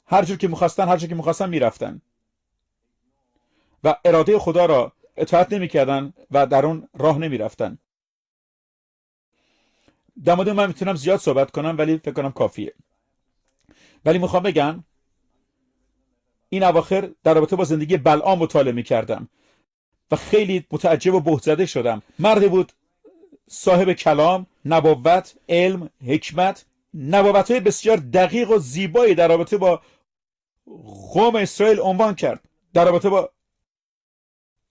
هر جوری که میخواستن میرفتن و اراده خدا را اطاعت نمیکردن و در اون راه نمیرفتن. در مورد من میتونم زیاد صحبت کنم ولی فکر کنم کافیه. ولی میخوام بگم این اواخر در رابطه با زندگی بلعام مطالعه میکردم و خیلی متعجب و بهت‌زده شدم. مردی بود صاحب کلام، نبوت، علم، حکمت، نبوت‌های بسیار دقیق و زیبایی در رابطه با قوم اسرائیل عنوان کرد، در رابطه با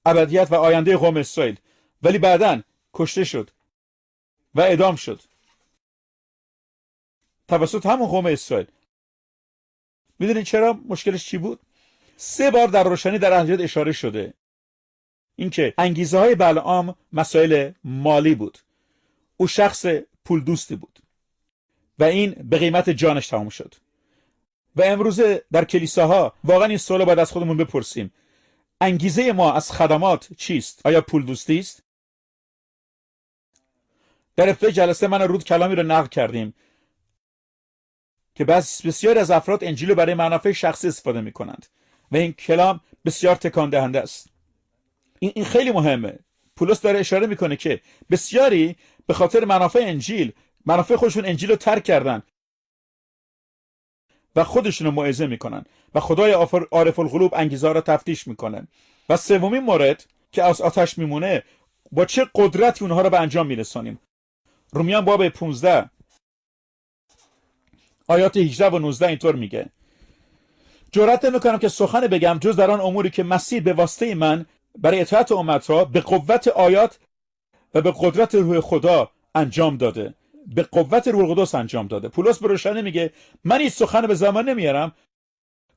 ابدیت و آینده قوم اسرائیل. ولی بعداً کشته شد و اعدام شد توسط همون قوم اسرائیل. میدونین چرا؟ مشکلش چی بود؟ 3 بار در روشنی در اهلیت اشاره شده اینکه انگیزه های بلعام مسائل مالی بود. او شخص پول دوستی بود و این به قیمت جانش تمام شد. و امروزه در کلیساها واقعا این سوال باید از خودمون بپرسیم: انگیزه ما از خدمات چیست؟ آیا پول دوستی است؟ در ابتدای جلسه من رود کلامی رو نقل کردیم که بسیاری از افراد انجیل رو برای منافع شخصی استفاده می‌کنند و این کلام بسیار تکان دهنده است. این خیلی مهمه. پولس داره اشاره میکنه که بسیاری به خاطر منافع خودشون انجیل رو ترک کردن و خودشون رو موعظه میکنن و خدای عارف القلوب انگیزه را تفتیش میکنن. و سومین مورد که از آتش میمونه، با چه قدرتی اونها رو به انجام میرسانیم. رومیان باب 15 آیات 18 و 19 اینطور میگه: جرأت نمیکنم که سخن بگم جز در آن اموری که مسیح به واسطه من برای اطاعت امت را به قوت آیات و به قدرت روح خدا انجام داده، به قوت روح القدس انجام داده. پولس به روشنه میگه من این سخن به زمان نمیارم،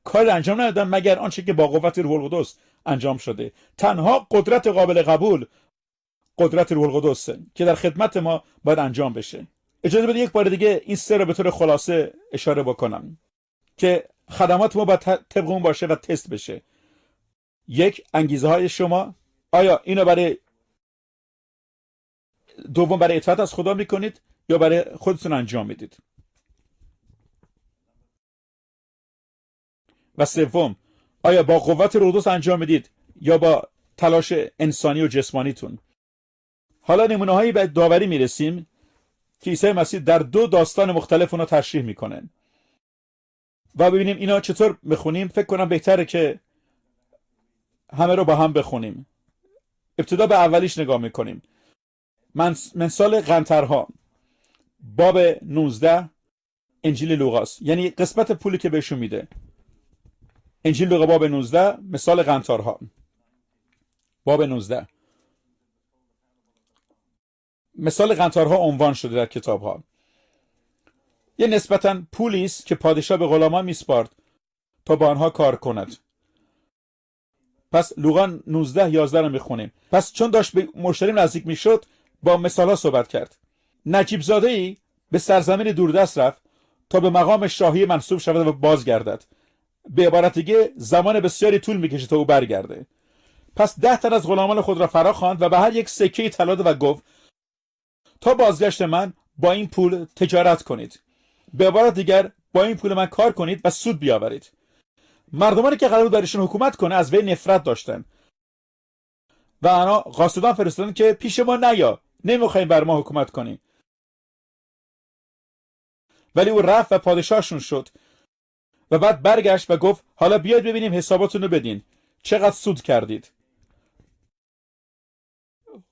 کار انجام ندادم مگر آنچه که با قوت روح القدس انجام شده. تنها قدرت قابل قبول قدرت روح القدس که در خدمت ما باید انجام بشه. اجازه بده یک بار دیگه این سه رو به طور خلاصه اشاره بکنم که خدمات ما باید طبق اون باشه و تست بشه. یک، انگیزه های شما، آیا اینو برای دوم برای اطاعت از خدا میکنید یا برای خودتون انجام میدید؟ و سوم، آیا با قوت روح القدس انجام میدید یا با تلاش انسانی و جسمانیتون؟ حالا نمونه هایی به داوری میرسیم که عیسی مسیح در 2 داستان مختلف اونا تشریح میکنن و ببینیم اینا چطور بخونیم. فکر کنم بهتره که همه رو با هم بخونیم. ابتدا به اولیش نگاه میکنیم. منسال قنطرها، باب 19 انجیل لوقاس، یعنی قسمت پولی که بهشون میده. انجیل لوقا باب 19 مثال قنطارها، باب 19 مثال قنطارها عنوان شده در کتاب ها. یه نسبتاً پولی است که پادشاه به غلامان میسپارد تا با آنها کار کند. پس لوقا 19:11 رو میخونیم. پس چون داشت به مشتری نزدیک میشد با مثالا صحبت کرد. نجیب زاده ای به سرزمین دوردست رفت تا به مقام شاهی منصوب شود و بازگردد. به عبارت دیگه زمان بسیاری طول میکشه تا او برگرده. پس 10 تن از غلامان خود را فرا خواند و به هر یک سکه طلا داد و گفت تا بازگشت من با این پول تجارت کنید. به عبارت دیگر با این پول من کار کنید و سود بیاورید. مردمانی که قرار بود برایشون حکومت کنه از وی نفرت داشتن و آنها قاصدان فرستادن که پیش ما نیا، نمیخوایم بر ما حکومت کنی. ولی او رفت و پادشاهشون شد و بعد برگشت و گفت حالا بیاید ببینیم حساباتون رو بدین، چقدر سود کردید.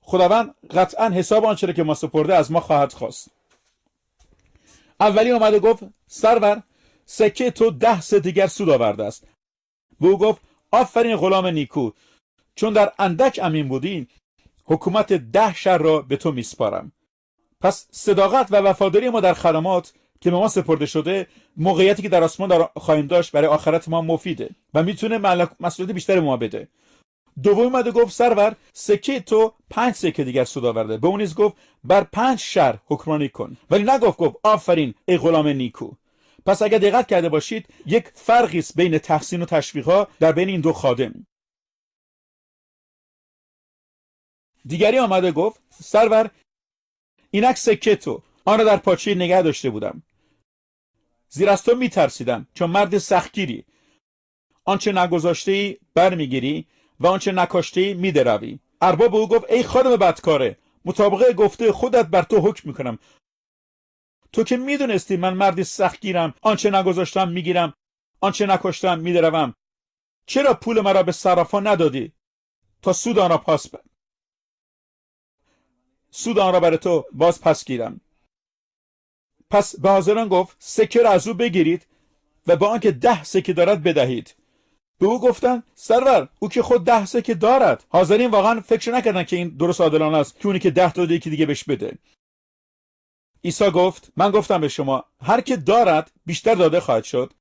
خداوند قطعا حساب آنچه که ما سپرده از ما خواهد خواست. اولی اومد و گفت سرور، سکه تو 10 سه دیگر سود آورده است. به او گفت آفرین غلام نیکو، چون در اندک امین بودی حکومت 10 شهر را به تو میسپارم. پس صداقت و وفاداری ما در خدمات که به ما سپرده شده، موقعیتی که در آسمان خواهیم داشت برای آخرت ما مفیده و میتونه مسئولیت بیشتر ما بده. دومی اومد و گفت سرور، سکه تو 5 سکه دیگر سود آورده. به اون نیز گفت بر 5 شهر حکمرانی کن. ولی نگفت گفت آفرین ای غلام نیکو. پس اگر دقت کرده باشید یک فرقی است بین تحسین و تشویق‌ها در بین این 2 خادم. دیگری آمده گفت سرور، اینک سکه تو، آن را در پاچه نگه داشته بودم، زیر از تو میترسیدم چون مرد سختگیری، آنچه نگذاشته‌ای برمیگیری و آنچه نکاشته‌ای میدروی. ارباب او گفت ای خادم بدکاره، مطابق گفته خودت بر تو حکم میکنم. تو که میدونستی من مردی سختگیرم، آنچه نگذاشتم میگیرم، آنچه نکاشتم میدروم، چرا پول مرا به صرافان ندادی تا سود آن را برای تو باز پس گیرم؟ پس به حاضران گفت سکه را از او بگیرید و با آنکه 10 سکه دارد بدهید. به او گفتن سرور، او که خود 10 سکه دارد. حاضرین واقعا فکر نکردن که این درست عادلانه است که اونی که 10 داده یکی دیگه بهش بده. عیسی گفت من گفتم به شما هر که دارد بیشتر داده خواهد شد،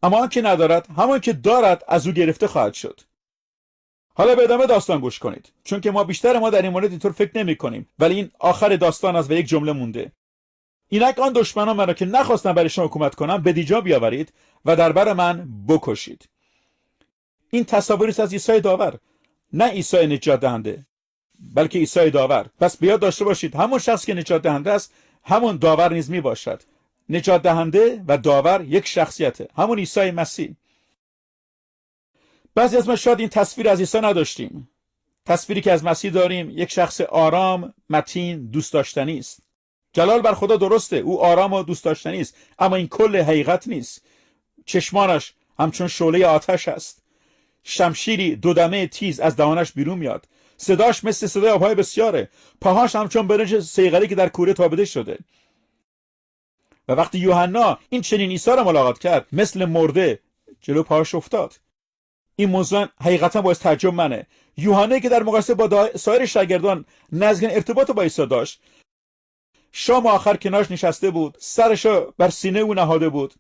اما آن که ندارد همان که دارد از او گرفته خواهد شد. حالا به ادامه داستان گوش کنید، چون که بیشتر ما در این مورد اینطور فکر نمی کنیم، ولی این آخر داستان است و یک جمله مونده. اینک آن دشمنان مرا که نخواستن برای شما حکومت کنم به دیجا بیاورید و در بر من بکشید. این تصاویری است از عیسی داور، نه عیسی نجات دهنده بلکه عیسی داور. پس بیاد داشته باشید همون شخص که نجات دهنده است همون داور نیز می باشد. نجات دهنده و داور یک شخصیته، همون عیسی مسیح. بعضی از ما شاید این تصویر از عیسی نداشتیم. تصویری که از مسیح داریم یک شخص آرام، متین، دوست داشتنی است. جلال بر خدا درسته، او آرام و دوست داشتنی است، اما این کل حقیقت نیست. چشمانش همچون شعله آتش است، شمشیری دودمه تیز از دهانش بیرون میاد، صداش مثل صدای آبهای بسیاره، پاهاش همچون برنج صیقلی که در کوره تابیده شده. و وقتی یوحنا این چنین عیسی را ملاقات کرد مثل مرده جلو پاهاش افتاد. این موضوع حقیقتا باعث تعجب منه. یوحنا که در مقایسه با سایر شاگردان نزدیکترین ارتباط با عیسی داشت، شام آخر کنارش نشسته بود، سرشو بر سینه او نهاده بود.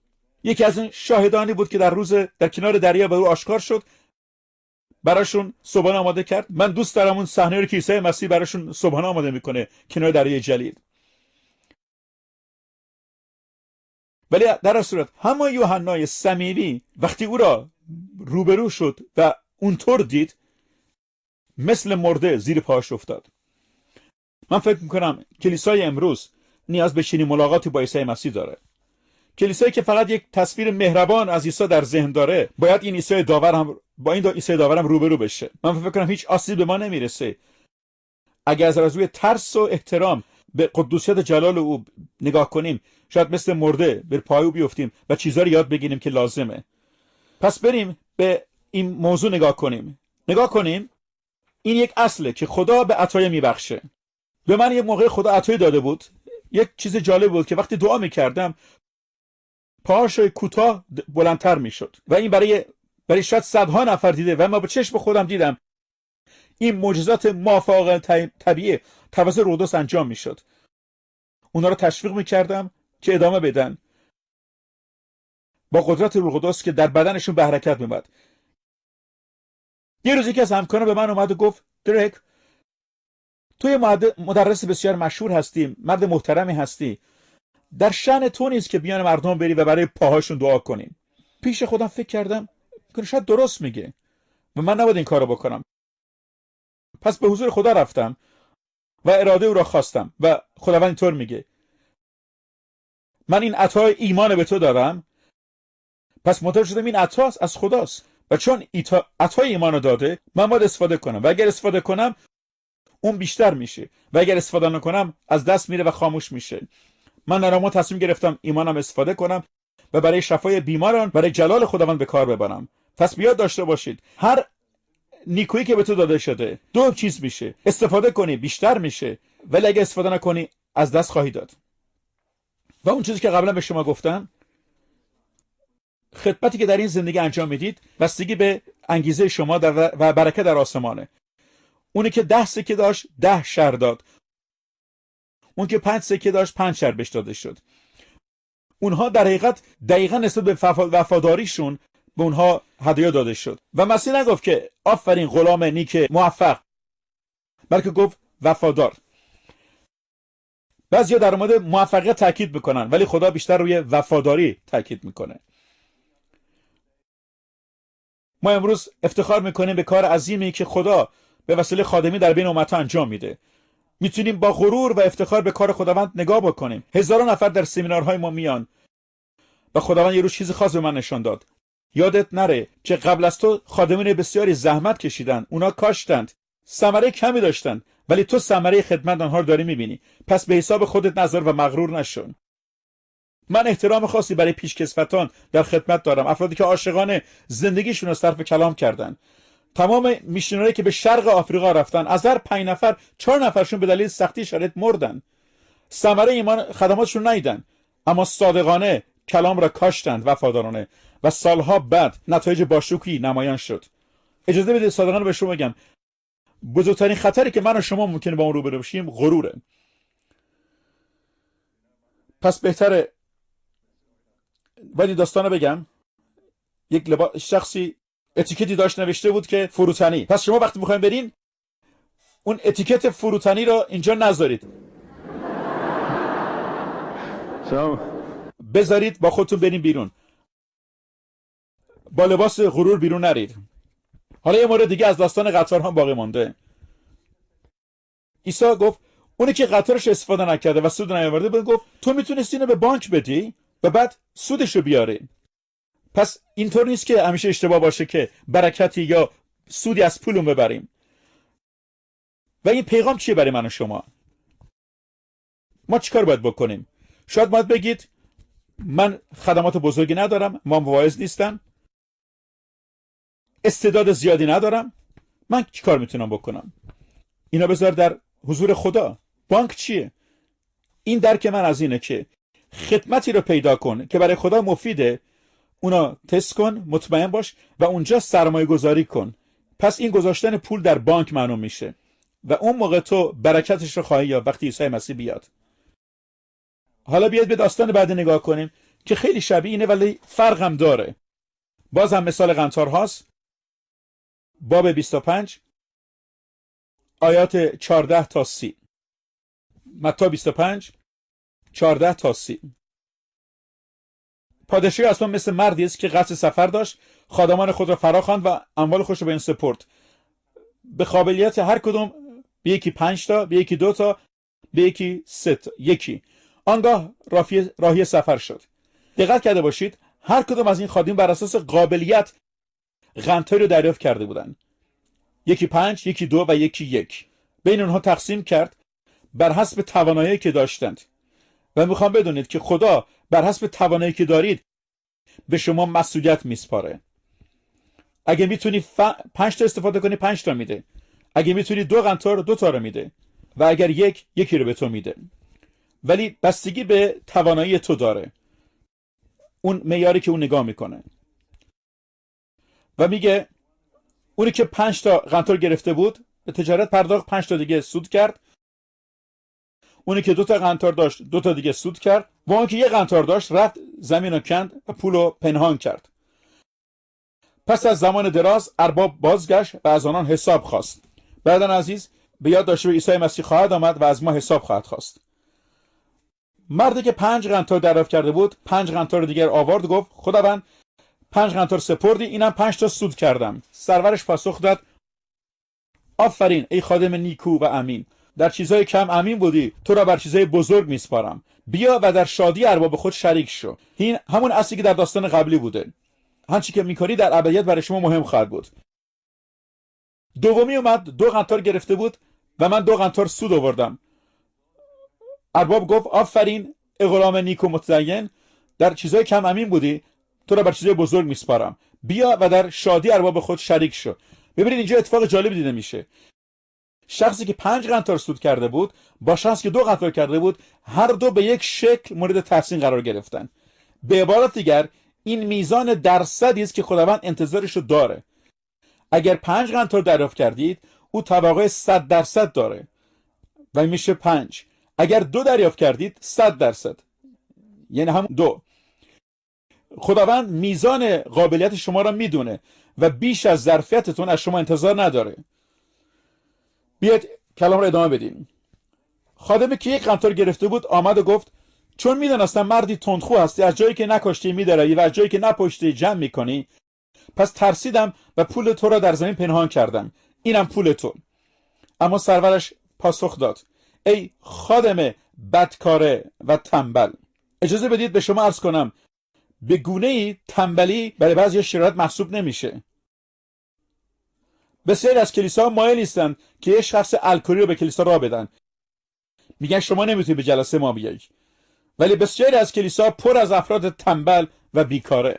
یکی از این شاهدانی بود که در روز در کنار دریا به او آشکار شد، براشون صبحانه آماده کرد. من دوست دارم اون صحنه رو که عیسی مسیح براشون صبحانه آماده میکنه کنار دریای جلیل. ولی در اصل صورت همون یوحنای صمیمی وقتی او را روبرو شد و اونطور دید، مثل مرده زیر پاش افتاد. من فکر میکنم کلیسای امروز نیاز به چنین ملاقاتی با عیسی مسیح داره. کلیسایی که فقط یک تصویر مهربان از عیسی در ذهن داره، باید این عیسی داور هم با این عیسی داور هم روبرو بشه. من فکر کنم هیچ آسیب به ما نمیرسه اگر از روی ترس و احترام به قدوسیت جلال او نگاه کنیم. شاید مثل مرده بر پای او بیفتیم و چیزا رو یاد بگیریم که لازمه. پس بریم به این موضوع نگاه کنیم. این یک اصله که خدا به عطای میبخشه. به من یک موقع خدا عطای داده بود. یک چیز جالب بود که وقتی دعا میکردم پاهاشوی کوتاه بلندتر میشد و این برای شاید صدها نفر دیده و من با چشم خودم دیدم این معجزات مافوق طبیعی توسط روح القدس انجام میشد. اونا رو تشویق میکردم که ادامه بدن با قدرت روح القدس که در بدنشون به حرکت میومد. یه روز یکی از همکاران به من اومد و گفت درک، تو یه مدرس بسیار مشهور هستی، مرد محترمی هستی، در شأن تو نیست که بیان مردم بری و برای پاهاشون دعا کنیم. پیش خودم فکر کردم که شاید درست میگه و من نباید این کارو بکنم. پس به حضور خدا رفتم و اراده او را خواستم و خداوند اینطور میگه من این عطای ایمان به تو دارم. پس متوجه شدم این عطا از خداست و چون عطای ایمان رو داده من باید استفاده کنم و اگر استفاده کنم اون بیشتر میشه و اگر استفاده نکنم از دست میره و خاموش میشه. من در آن تصمیم گرفتم ایمانم استفاده کنم و برای شفای بیماران برای جلال خداوند به کار ببرم. پس بیاد داشته باشید هر نیکویی که به تو داده شده دو چیز میشه، استفاده کنی بیشتر میشه ولی اگه استفاده نکنی از دست خواهی داد. و اون چیزی که قبلا به شما گفتم، خدمتی که در این زندگی انجام میدید بستگی به انگیزه شما و برکت در آسمانه. اونی که 10 سکه داشت 10 شر داد، اون که 5 سکه داشت 5 شر بهش داده شد. اونها در حقیقت دقیقا نسبت به وفاداریشون به اونها هدیه داده شد و مسیح نگفت که آفرین غلام نیک موفق، بلکه گفت وفادار. بعضیا در مورد موفقیت تاکید میکنن ولی خدا بیشتر روی وفاداری تاکید میکنه. ما امروز افتخار میکنیم به کار عظیمی که خدا به وسیله خادمی در بین امت‌ها انجام میده. میتونیم با غرور و افتخار به کار خداوند نگاه بکنیم. هزاران نفر در سمینارهای ما میان و خداوند یه روز چیز خاص به من نشان داد. یادت نره که قبل از تو خادمین بسیاری زحمت کشیدن، اونا کاشتند، ثمره کمی داشتن، ولی تو ثمره خدمت آنها رو داری میبینی. پس به حساب خودت نذار و مغرور نشون. من احترام خاصی برای پیشکسوتان در خدمت دارم، افرادی که عاشقانه زندگیشون رو صرف کلام کردن. تمام میشنری که به شرق آفریقا رفتن، از هر 5 نفر 4 نفرشون به دلیل سختی شرایط مردن. ثمره ایمان خدماتشون ندیدن، اما صادقانه کلام را کاشتند وفادارانه و سالها بعد نتایج باشکوهی نمایان شد. اجازه بدید صادقانه به شما بگم بزرگترین خطری که من و شما ممکنه با اون روبرو بشیم غروره. پس بهتره ولی داستانو بگم. یک شخصی اتیکتی داشت نوشته بود که فروتنی. پس شما وقتی میخواین برین اون اتیکت فروتنی رو اینجا نذارید، بذارید با خودتون برین بیرون، با لباس غرور بیرون نرید. حالا یه مورد دیگه از داستان قطار هم باقی مانده. عیسی گفت اونی که قطارش استفاده نکرده و سود نیاورده بود، گفت تو میتونستی اینو به بانک بدی و بعد سودشو بیاری. پس اینطور نیست که همیشه اشتباه باشه که برکتی یا سودی از پولون ببریم. و این پیغام چیه برای من و شما؟ ما چیکار باید بکنیم؟ شاید باید بگید من خدمات بزرگی ندارم، من واعظ نیستم، استعداد زیادی ندارم، من چیکار میتونم بکنم؟ اینا بذار در حضور خدا. بانک چیه؟ این درک من از اینه که خدمتی رو پیدا کن که برای خدا مفیده، اونا تست کن، مطمئن باش و اونجا سرمایه گذاری کن. پس این گذاشتن پول در بانک معلوم میشه و اون موقع تو برکتش رو خواهی یافت وقتی عیسی مسیح بیاد. حالا بیاید به داستان بعد نگاه کنیم که خیلی شبیه اینه ولی فرق هم داره. باز هم مثال قنطار هاست. باب 25 آیات 14 تا 30. متی 25 14 تا 30. پادشاهی آسمان مثل مردی است که قصد سفر داشت، خادمان خود را فراخواند و اموال خودش را به این سپرد. به قابلیت هر کدوم به یکی 5 تا، به یکی 2 تا، به یکی 3 تا. یکی آنگاه راهی سفر شد. دقت کرده باشید هر کدوم از این خادم بر اساس قابلیت قنطاری رو دریافت کرده بودند. یکی 5، یکی 2 و یکی 1. بین اونها تقسیم کرد بر حسب توانایی که داشتند. و میخوام بدونید که خدا بر حسب توانایی که دارید به شما مسئولیت میسپاره. اگه میتونی 5 تا استفاده کنی 5 تا میده. اگه میتونی 2 قنطار 2 تا رو میده و اگر یکی رو به تو میده. ولی بستگی به توانایی تو داره. اون معیاری که اون نگاه میکنه. و میگه اونی که 5 تا قنطار گرفته بود به تجارت پرداخت، 5 تا دیگه سود کرد. اونی که 2 تا قنطار داشت 2 تا دیگه سود کرد. و اون که 1 قنطار داشت رفت زمین رو کند و پول رو پنهان کرد. پس از زمان دراز ارباب بازگشت و از آنان حساب خواست. برادران عزیز، به یاد داشته به عیسی مسیح خواهد آمد و از ما حساب خواهد خواست. مردی که 5 قنطار دریافت کرده بود 5 قنطار دیگر آورد و گفت خداوند 5 قنطار سپردی، اینم 5 تا سود کردم. سرورش پاسخ داد آفرین ای خادم نیکو و امین، در چیزهای کم امین بودی، تو را بر چیزهای بزرگ میسپارم. بیا و در شادی ارباب خود شریک شو. این همون اصلی که در داستان قبلی بوده. هرچی که میکنی در ابدیت برای شما مهم خواهد بود. دومی اومد 2 قنطار گرفته بود و من 2 قنطار سود آوردم. ارباب گفت آفرین ای غلام نیکو متدین، در چیزهای کم امین بودی، تو را بر چیزهای بزرگ میسپارم. بیا و در شادی ارباب خود شریک شو. ببینید اینجا اتفاق جالبی دیده میشه. شخصی که 5 قنطار سود کرده بود با شخصی که 2 قنطار کرده بود هر دو به یک شکل مورد تحسین قرار گرفتن. به عبارت دیگر این میزان درصدی است که خداوند انتظارش رو داره. اگر 5 قنطار دریافت کردید او توقع 100% داره و میشه 5. اگر 2 دریافت کردید 100%، یعنی هم 2. خداوند میزان قابلیت شما را میدونه و بیش از ظرفیتتون از شما انتظار نداره. بیاید کلام را ادامه بدیم. خادمی که 1 قنطار گرفته بود آمد و گفت چون میدونستم مردی تندخو هستی، از جایی که نکشتی میدروی و از جایی که نپشتی جمع میکنی، پس ترسیدم و پول تو را در زمین پنهان کردم. اینم پول تو. اما سرورش پاسخ داد ای خادم بدکاره و تنبل. اجازه بدید به شما عرض کنم به گونه‌ای تنبلی برای بعضی شرایط محسوب نمیشه. بسیاری از کلیساها مایل نیستن که یه شخص الکلی رو به کلیسا راه بدن. میگن شما نمیتونی به جلسه ما بیای. ولی بسیاری از کلیساها پر از افراد تنبل و بیکاره.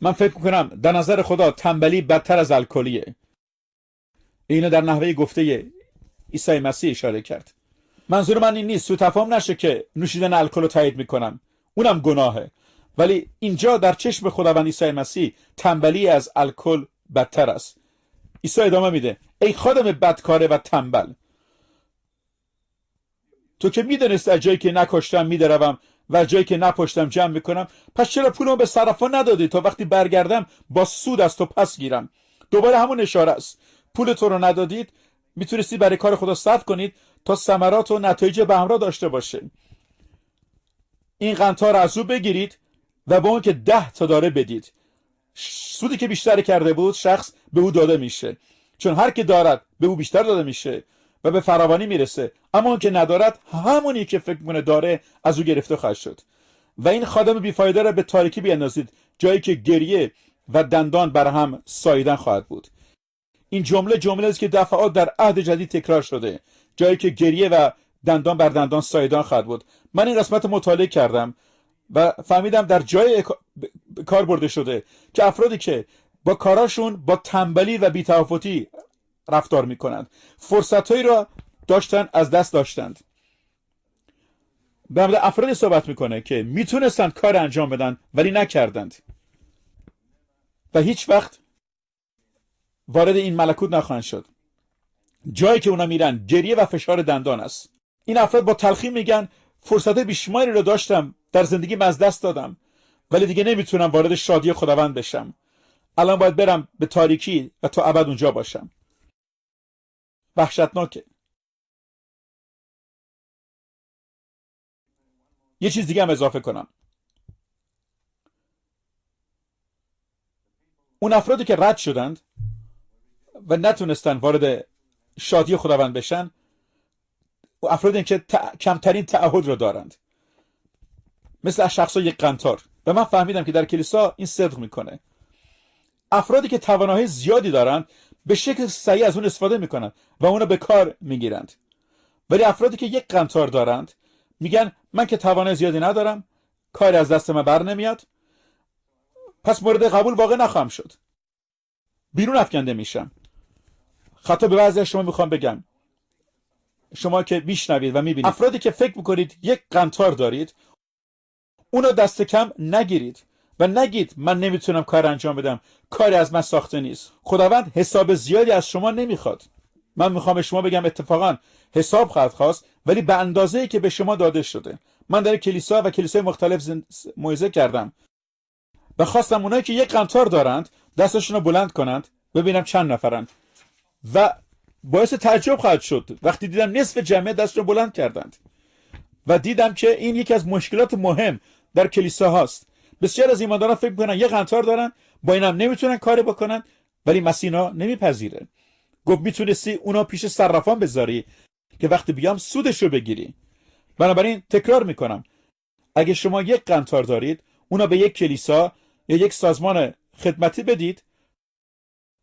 من فکر میکنم در نظر خدا تنبلی بدتر از الکلیه. اینو در نحوه گفته عیسی مسیح اشاره کرد. منظور من این نیست سوء تفاهم نشه که نوشیدن الکل رو تایید میکنم، اونم گناهه. ولی اینجا در چشم خداوند عیسی مسیح تنبلی از الکل بدتر است. عیسی ادامه میده ای خادم بدکاره و تنبل، تو که میدونست از جایی که نکشتم میدروم و از جایی که نپشتم جمع میکنم، پس چرا پولمو به صرافان ندادی تا وقتی برگردم با سود از تو پس گیرم؟ دوباره همون اشاره است. پول تو رو ندادید، میتونستی برای کار خدا صرف کنید تا ثمرات و نتایج به همراه داشته باشه. این قنطار از او بگیرید و با اون که 10 تا داره بدید. سودی که بیشتر کرده بود شخص به او داده میشه، چون هر که دارد به او بیشتر داده میشه و به فراوانی میرسه. اما اون که ندارد همونی که فکر میکنه داره از او گرفته خواهد شد. و این خادم بیفایده را به تاریکی بیاندازید، جایی که گریه و دندان بر هم ساییدن خواهد بود. این جمله است که دفعات در عهد جدید تکرار شده، جایی که گریه و دندان بر دندان ساییدن خواهد بود. من این قسمت مطالعه کردم و فهمیدم در جای کار برده شده که افرادی که با کاراشون با تنبلی و بی‌تفاوتی رفتار میکنند، فرصتایی را داشتن از دست داشتند. به مورد افرادی صحبت میکنه که میتونستند کار انجام بدن ولی نکردند و هیچ وقت وارد این ملکوت نخواهند شد. جایی که اونا میرن گریه و فشار دندان است. این افراد با تلخی میگن فرصت بیشماری رو داشتم در زندگیم از دست دادم ولی دیگه نمیتونم وارد شادی خداوند بشم. الان باید برم به تاریکی و تا ابد اونجا باشم. وحشتناکه. یه چیز دیگه هم اضافه کنم. اون افرادی که رد شدند و نتونستن وارد شادی خداوند بشن، افرادی که کمترین تعهد رو دارند، مثل شخصای یک قنطار. و من فهمیدم که در کلیسا این صدق میکنه. افرادی که توانایی زیادی دارند به شکل صحیح از اون استفاده میکنند و اونو به کار میگیرند. ولی افرادی که یک قنطار دارند میگن من که توانایی زیادی ندارم، کاری از دست من بر نمیاد، پس مورد قبول واقع نخواهم شد، بیرون افکنده میشم. خطا به بعضی از شما میخوام بگم، شما که میشنوید و میبینید، افرادی که فکر میکنید یک قنطار دارید، اونو دست کم نگیرید و نگید من نمیتونم کار انجام بدم، کاری از من ساخته نیست. خداوند حساب زیادی از شما نمیخواد. من میخوام به شما بگم اتفاقا حساب خواهد خواست، ولی به اندازه‌ای که به شما داده شده. من در کلیسا و کلیسای مختلف موعظه کردم و خواستم اونایی که یک قنطار دارند دستشون رو بلند کنند ببینم چند نفرن و باعث تعجب خواهد شد وقتی دیدم نصف جمعیت دستشون بلند کردند و دیدم که این یکی از مشکلات مهم در کلیسا هاست. بسیار از ایمانداران فکر میکنن یک قنطار دارن، با اینم نمیتونن کاری بکنن، ولی مسیح نمیپذیره. گفت میتونستی اونا پیش صرافان بذاری که وقتی بیام سودشو بگیری. بنابراین تکرار میکنم، اگه شما یک قنطار دارید، اونا به یک کلیسا یا یک سازمان خدمتی بدید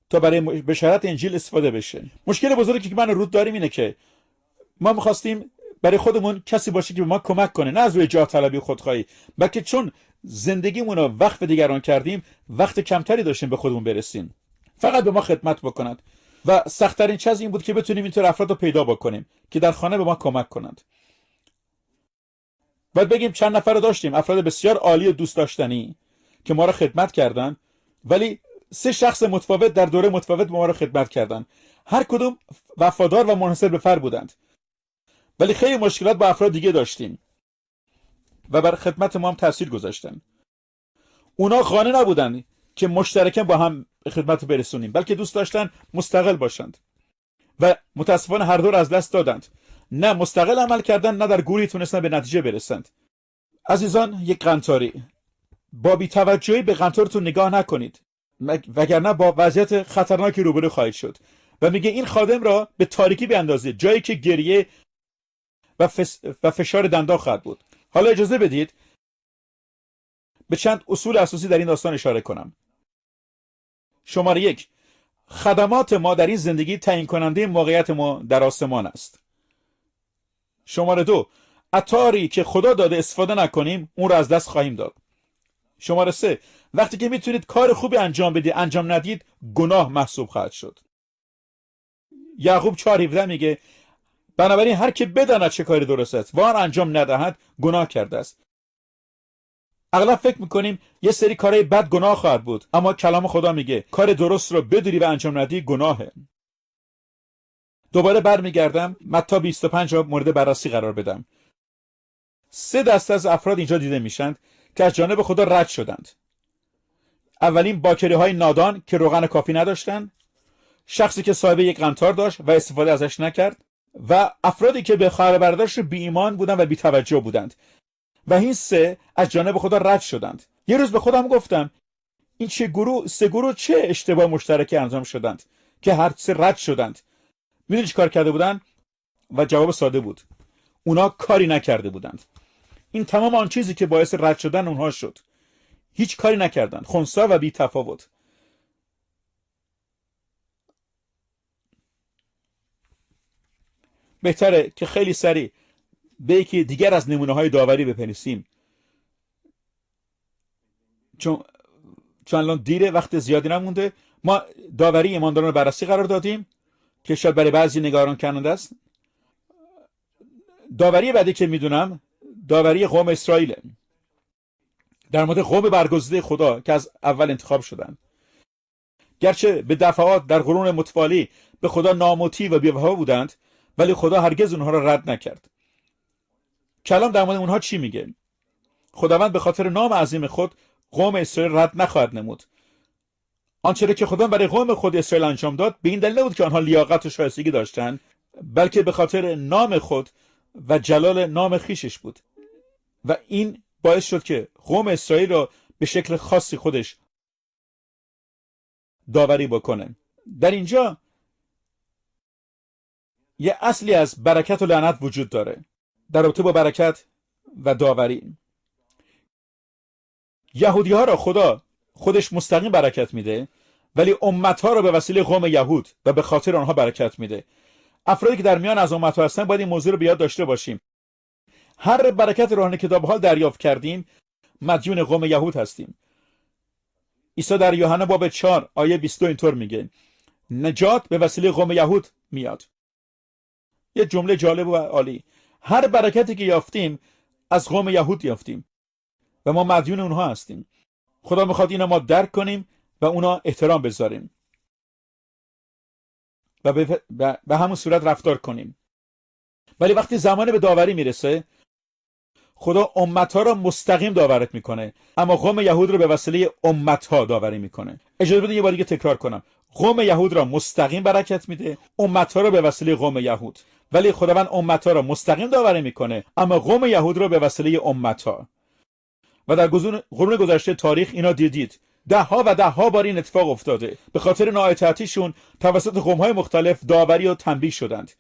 تا برای بشارت انجیل استفاده بشه. مشکل بزرگی که من رود داریم اینه که ما میخواستیم برای خودمون کسی باشه که به ما کمک کنه، نه از روی جاه طلبی و خودخواهی، بلکه چون زندگیمون رو وقف دیگران کردیم، وقت کمتری داشتیم به خودمون برسیم، فقط به ما خدمت بکنند. و سخت‌ترین چیز این بود که بتونیم اینطور افراد رو پیدا بکنیم که در خانه به ما کمک کنند. باید بگیم چند نفر رو داشتیم، افراد بسیار عالی و دوست داشتنی که ما رو خدمت کردن، ولی 3 شخص متفاوت در دوره متفاوت ما رو خدمت کردن. هر کدوم وفادار و منحصر به فرد بودند، ولی خیلی مشکلات با افراد دیگه داشتیم و بر خدمت ما هم تاثیر گذاشتن. اونا قانع نبودن که مشترکاً با هم خدمت رو برسونیم، بلکه دوست داشتن مستقل باشند و متاسفانه هر دو از دست دادند. نه مستقل عمل کردن، نه در گروهی تونستن به نتیجه برسند. عزیزان، یک قنطاری، با بی‌توجهی به قنطارتون نگاه نکنید، وگرنه با وضعیت خطرناکی روبرو خواهید شد. و میگه این خادم را به تاریکی بیاندازید، جایی که گریه و فشار دندان خواهد بود. حالا اجازه بدید به چند اصول اساسی در این داستان اشاره کنم. شماره 1، خدمات ما در این زندگی تعیین کننده موقعیت ما در آسمان است. شماره 2، عطاری که خدا داده استفاده نکنیم اون رو از دست خواهیم داد. شماره 3، وقتی که میتونید کار خوبی انجام بدید انجام ندید گناه محسوب خواهد شد. یعقوب 4:17 میگه بنابراین هر که بداند چه کاری درست است و آن انجام ندهد گناه کرده است. اغلب فکر میکنیم یه سری کارهای بد گناه خواهد بود، اما کلام خدا میگه کار درست رو بدونی و انجام ندی گناهه. دوباره برمیگردم متی 25 رو مورد بررسی قرار بدم. 3 دسته از افراد اینجا دیده میشن که از جانب خدا رد شدند. اولین باکری‌های نادان که روغن کافی نداشتن، شخصی که صاحب یک قنطار داشت و استفاده ازش نکرد، و افرادی که به خواهر برادرش بی ایمان بودند و بی توجه بودند. و این 3 از جانب خدا رد شدند. یه روز به خودم گفتم این سه گروه چه اشتباه مشترکی انجام شدند که هر 3 رد شدند؟ میدونی چی کار کرده بودند؟ و جواب ساده بود، اونا کاری نکرده بودند. این تمام آن چیزی که باعث رد شدن اونها شد. هیچ کاری نکردند، خنثی و بی تفاوت. بهتره که خیلی سریع به یکی دیگر از نمونه‌های داوری بپرسیم، چون الان دیره، وقت زیادی نمونده. ما داوری ایمانداران رو بررسی قرار دادیم که شاید برای بعضی نگران کننده است. داوری بعدی که میدونم داوری قوم اسرائیل، در مورد قوم برگزیده خدا که از اول انتخاب شدند. گرچه به دفعات در قرون متوالی به خدا نامطیع و بی‌وفا بودند، ولی خدا هرگز اونها را رد نکرد. کلام در مورد اونها چی میگه؟ خداوند به خاطر نام عظیم خود قوم اسرائیل رد نخواهد نمود. آنچه که خدا برای قوم خود اسرائیل انجام داد به این دلیل نبود که آنها لیاقت و شایستگی داشتند، بلکه به خاطر نام خود و جلال نام خیشش بود. و این باعث شد که قوم اسرائیل را به شکل خاصی خودش داوری بکنه. در اینجا یه اصلی از برکت و لعنت وجود داره در رابطه با برکت و داوری. یهودی ها را خدا خودش مستقیم برکت میده، ولی امت ها را به وسیله قوم یهود و به خاطر آنها برکت میده. افرادی که در میان از امت ها هستن باید این موضوع رو به یاد داشته باشیم. هر برکت روحانی که تا به حال دریافت کردیم مدیون قوم یهود هستیم. عیسی در یوحنا باب 4 آیه 22 اینطور میگه: نجات به وسیله قوم یهود میاد. یه جمله جالب و عالی. هر برکتی که یافتیم از قوم یهود یافتیم و ما مدیون اونها هستیم. خدا میخواد اینا ما درک کنیم و اونا احترام بذاریم و به همون صورت رفتار کنیم. ولی وقتی زمان به داوری میرسه، خدا امتها را مستقیم داورت میکنه، اما قوم یهود رو به وسیله امتها داوری میکنه. اجازه بدید یه بار دیگه تکرار کنم. قوم یهود را مستقیم برکت میده، امتها را به وسیله قوم یهود. ولی خداوند امتها را مستقیم داوری میکنه، اما قوم یهود را به وسیله امتها. و در قرون گذشته تاریخ اینا دیدید دهها و دهها بار این اتفاق افتاده. به خاطر نااطاعتیشون توسط قوم‌های مختلف داوری و تنبیه شدند.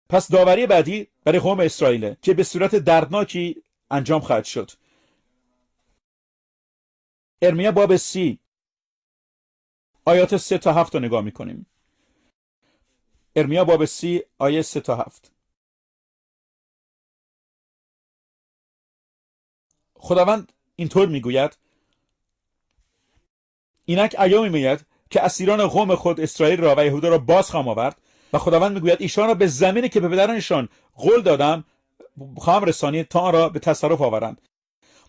پس داوری بعدی برای قوم اسرائیل که به صورت دردناکی انجام خواهد شد. ارمیا باب 30 آیات 3 تا 7 رو نگاه می‌کنیم. ارمیا باب 30 آیه 3 تا 7. خداوند اینطور میگوید: اینک ایامی میاد که اسیران قوم خود اسرائیل را و یهودا را باز خواهم آورد و خداوند میگوید ایشان را به زمینی که به پدرانشان قول دادم خواهم رسانید تا آن را به تصرف آورند.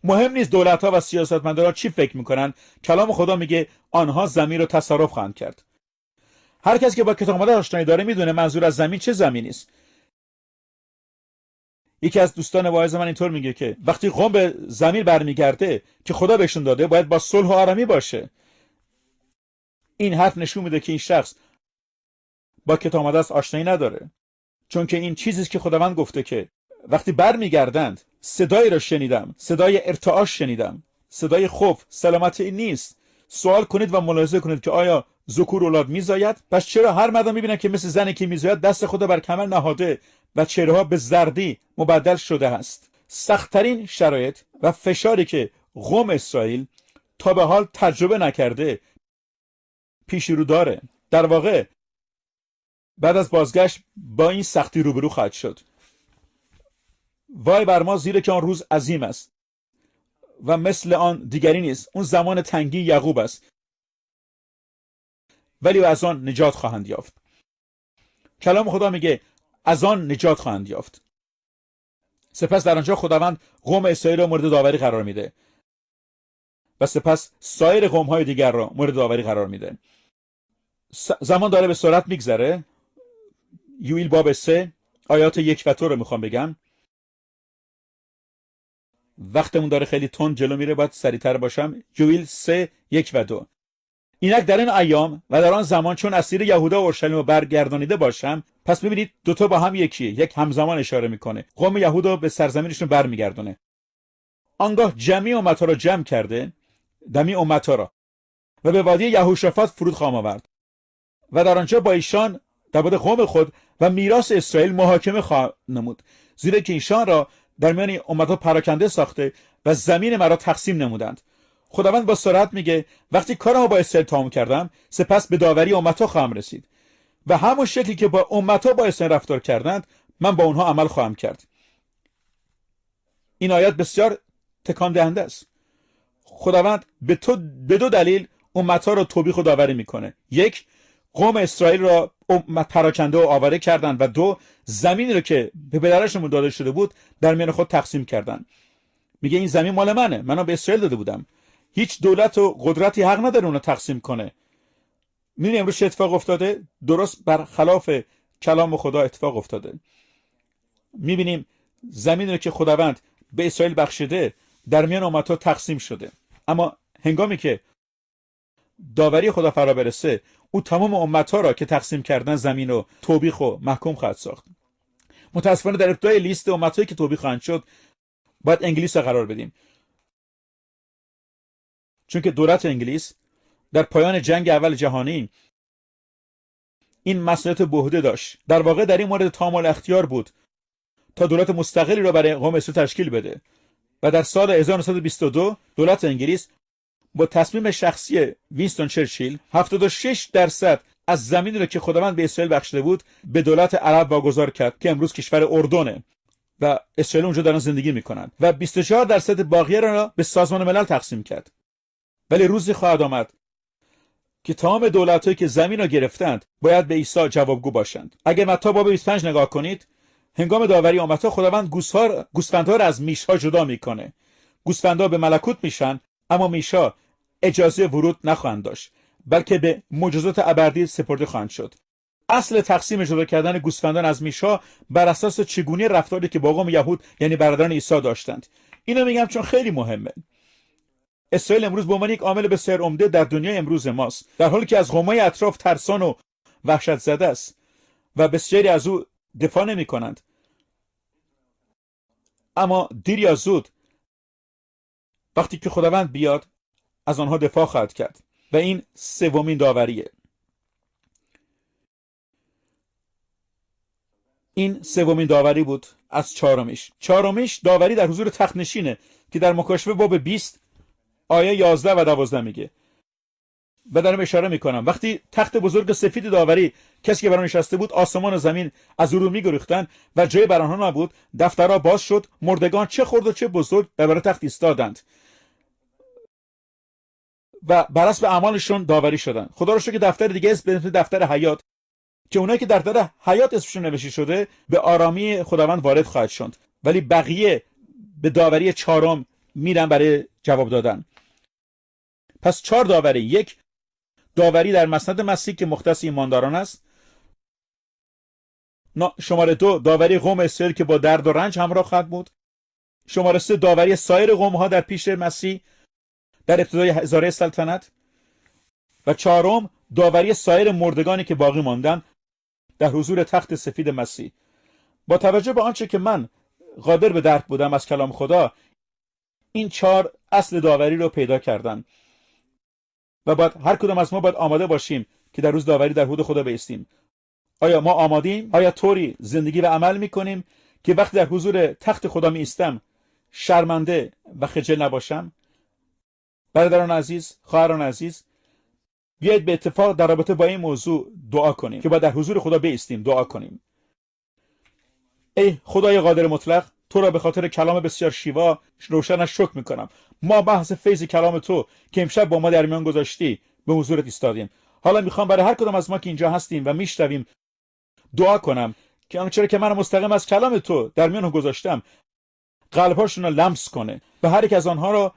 مهم نیست دولت‌ها و سیاستمداران چی فکر میکنن، کلام خدا میگه آنها زمین رو تصرف خواهند کرد. هر کسی که با کتاب مقدس آشنایی داره میدونه منظور از زمین چه زمینی است. یکی از دوستان واعظ من اینطور میگه که وقتی قوم به زمین برمیگرده که خدا بهشون داده باید با صلح و آرامی باشه. این حرف نشون میده که این شخص با کتاب مقدس آشنایی نداره، چون که این چیزی است که خداوند گفته که وقتی برمیگردند صدایی را شنیدم، صدای ارتعاش شنیدم، صدای خوف، سلامت این نیست. سوال کنید و ملاحظه کنید که آیا ذکور اولاد میزاید؟ پس چرا هر مردم میبینن که مثل زنی که میزاید دست خود بر کمر نهاده و چهره‌ها به زردی مبدل شده است؟ سخت‌ترین شرایط و فشاری که قوم اسرائیل تا به حال تجربه نکرده پیش رو داره. در واقع بعد از بازگشت با این سختی روبرو خواهد شد. وای بر ما، زیرا که آن روز عظیم است و مثل آن دیگری نیست. اون زمان تنگی یعقوب است، ولی از آن نجات خواهند یافت. کلام خدا میگه از آن نجات خواهند یافت. سپس در آنجا خداوند قوم اسرائیل را مورد داوری قرار میده و سپس سایر قوم‌های دیگر را مورد داوری قرار میده. زمان داره به سرعت میگذره. یوئیل باب 3 آیات 1 و 2 رو میخوام بگم. وقتمون داره خیلی تند جلو میره، باید سریعتر باشم. یوئیل 3 1 و 2. اینک در این ایام و در آن زمان چون اسیر یهودا و اورشلیم رو برگردانیده باشم. پس ببینید دوتا با هم یکیه، یک همزمان اشاره میکنه. قوم یهودا به سرزمینشون برمیگردونه. آنگاه جمعی امتها را جمع کرده، دمی امتها را، و به وادی یهوشافات فرود خواهم آورد و در آنجا با ایشان درباره قوم خود و میراث اسرائیل محاکمه خواهم نمود، زیرا که ایشان را در میان امتها پراکنده ساخته و زمین مرا تقسیم نمودند. خداوند با سرعت میگه وقتی کارمو با اسرائیل تمام کردم، سپس به داوری امتها خواهم رسید و همون شکلی که با امتها با اسرائیل رفتار کردند من با اونها عمل خواهم کرد. این آیات بسیار تکان دهنده است. خداوند به دو دلیل امتها را توبیخ و داوری میکنه. یک، قوم اسرائیل را پراکنده و آواره کردند و 2 زمینی رو که به پدرشون داده شده بود در میان خود تقسیم کردند. میگه این زمین مال منه، منو به اسرائیل داده بودم، هیچ دولت و قدرتی حق نداره اونو تقسیم کنه. می‌بینیم امروز چه اتفاق افتاده؟ درست برخلاف کلام خدا اتفاق افتاده. می‌بینیم زمینی رو که خداوند به اسرائیل بخشیده در میان امت‌ها تقسیم شده، اما هنگامی که داوری خدا فرا برسه، او تمام امت‌ها را که تقسیم کردن زمین رو توبیخ و محکوم خواهد ساخت. متاسفانه در ابتدای لیست امت‌هایی که توبیخ خواهند شد باید انگلیس را قرار بدیم، چون که دولت انگلیس در پایان جنگ اول جهانی این مسئولیت بهده داشت. در واقع در این مورد تمام اختیار بود تا دولت مستقلی را برای قوم اسرائیل تشکیل بده و در سال 1922 دولت انگلیس با تصمیم شخصی وینستون چرچیل 76% از زمینی را که خداوند به اسرائیل بخشیده بود به دولت عرب واگذار کرد که امروز کشور اردنه و اسرائیل اونجا دارن زندگی میکنن، و 24% باقی را به سازمان ملل تقسیم کرد. ولی روزی خواهد آمد که تمام دولت‌هایی که زمین را گرفتند باید به عیسی جوابگو باشند. اگر متی باب 25 نگاه کنید، هنگام داوری امت‌ها خداوند گوسفندها را از میش‌ها جدا میکنه. گوسفندها به ملکوت میشن، اما میش‌ها اجازه ورود نخواهند داشت، بلکه به مجازات ابدی سپرده خواهند شد. اصل تقسیم جدا کردن گوسفندان از میش‌ها بر اساس چگونی رفتاری که با قوم یهود یعنی برادران عیسی داشتند. اینو میگم چون خیلی مهمه. اسرائیل امروز به عنوان یک عامل بسیار عمده در دنیای امروز ماست، در حالی که از قوم‌های اطراف ترسان و وحشت زده است و بسیاری از او دفاع نمی‌کنند. اما دیر یا زود وقتی که خداوند بیاد از آنها دفاع خواهد کرد و این سومین داوریه. این سومین داوری بود از چهارمیش داوری در حضور تخت نشینه که در مکاشفه باب 20 آیه 11 و 12 میگه و دارم اشاره میکنم. وقتی تخت بزرگ سفید داوری کسی که بر آن نشسته بود، آسمان و زمین از او میگریختند و جای بر آنها نبود. دفترها باز شد، مردگان چه خرد و چه بزرگ برای تخت ایستادند و بر حسب اعمالشون داوری شدند. خدا رو شکر که دفتر دیگه اسم دفتر حیات که اونایی که در دفتر حیات اسمشون نوشته شده به آرامی خداوند وارد خواهد شد، ولی بقیه به داوری 4 میرن برای جواب دادن. پس 4 داوری. 1 داوری در مسند مسیح که مختص ایمانداران است. شماره 2 داوری قوم اسرائیل که با درد و رنج همراه خواهد بود. شماره 3 داوری سایر قوم ها در پیش مسیح در ابتدای هزاره سلطنت. و 4 داوری سایر مردگانی که باقی ماندن در حضور تخت سفید مسیح. با توجه به آنچه که من قادر به درک بودم از کلام خدا، این 4 اصل داوری رو پیدا کردن و باید هر کدام از ما باید آماده باشیم که در روز داوری در حضور خدا بایستیم. آیا ما آمادیم؟ آیا طوری زندگی و عمل میکنیم که وقتی در حضور تخت خدا می ایستم شرمنده و خجل نباشم؟ برادران عزیز، خواهران عزیز، بیایید به اتفاق در رابطه با این موضوع دعا کنیم که باید در حضور خدا بایستیم. دعا کنیم. ای خدای قادر مطلق، تو را به خاطر کلام بسیار شیوا روشنش شکر میکنم. ما محض فیض کلام تو که امشب با ما در میان گذاشتی به حضورت ایستادیم. حالا میخوام برای هر کدام از ما که اینجا هستیم و میشنویم دعا کنم که آنچه که من مستقیم از کلام تو در میان گذاشتم قلبهاشون رو لمس کنه و هر یک از آنها را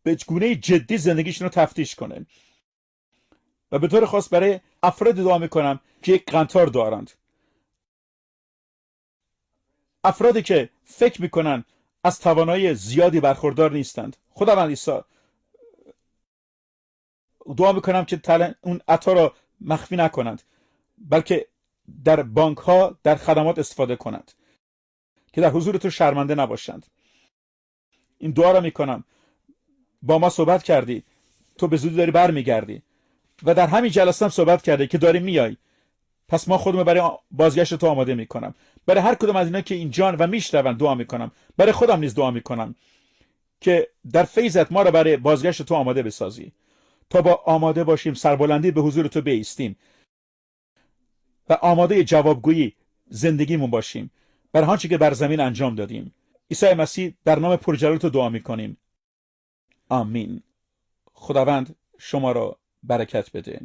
به گونه جدی زندگیشون رو تفتیش کنه. و به طور خاص برای افراد دعا میکنم که یک قنطار دارند، افرادی که فکر میکنن از توانایی زیادی برخوردار نیستند. خداوند عیسی، دعا میکنم که اون عطا را مخفی نکنند، بلکه در بانک ها در خدمات استفاده کنند که در حضور تو شرمنده نباشند. این دعا را میکنم. با ما صحبت کردی، تو به زودی داری برمیگردی و در همین جلسه هم صحبت کردی که داری میای. پس ما خودمون برای بازگشت تو آماده میکنم. برای هر کدوم از اینا که اینجان و میشنون دعا میکنم. برای خودم نیز دعا میکنم که در فیضت ما را برای بازگشت تو آماده بسازی تا با آماده باشیم سربلندی به حضور تو بایستیم و آماده جوابگویی زندگیمون باشیم برای آنچه که بر زمین انجام دادیم. عیسی مسیح در نام پرجلال تو دعا میکنیم. آمین. خداوند شما را برکت بده.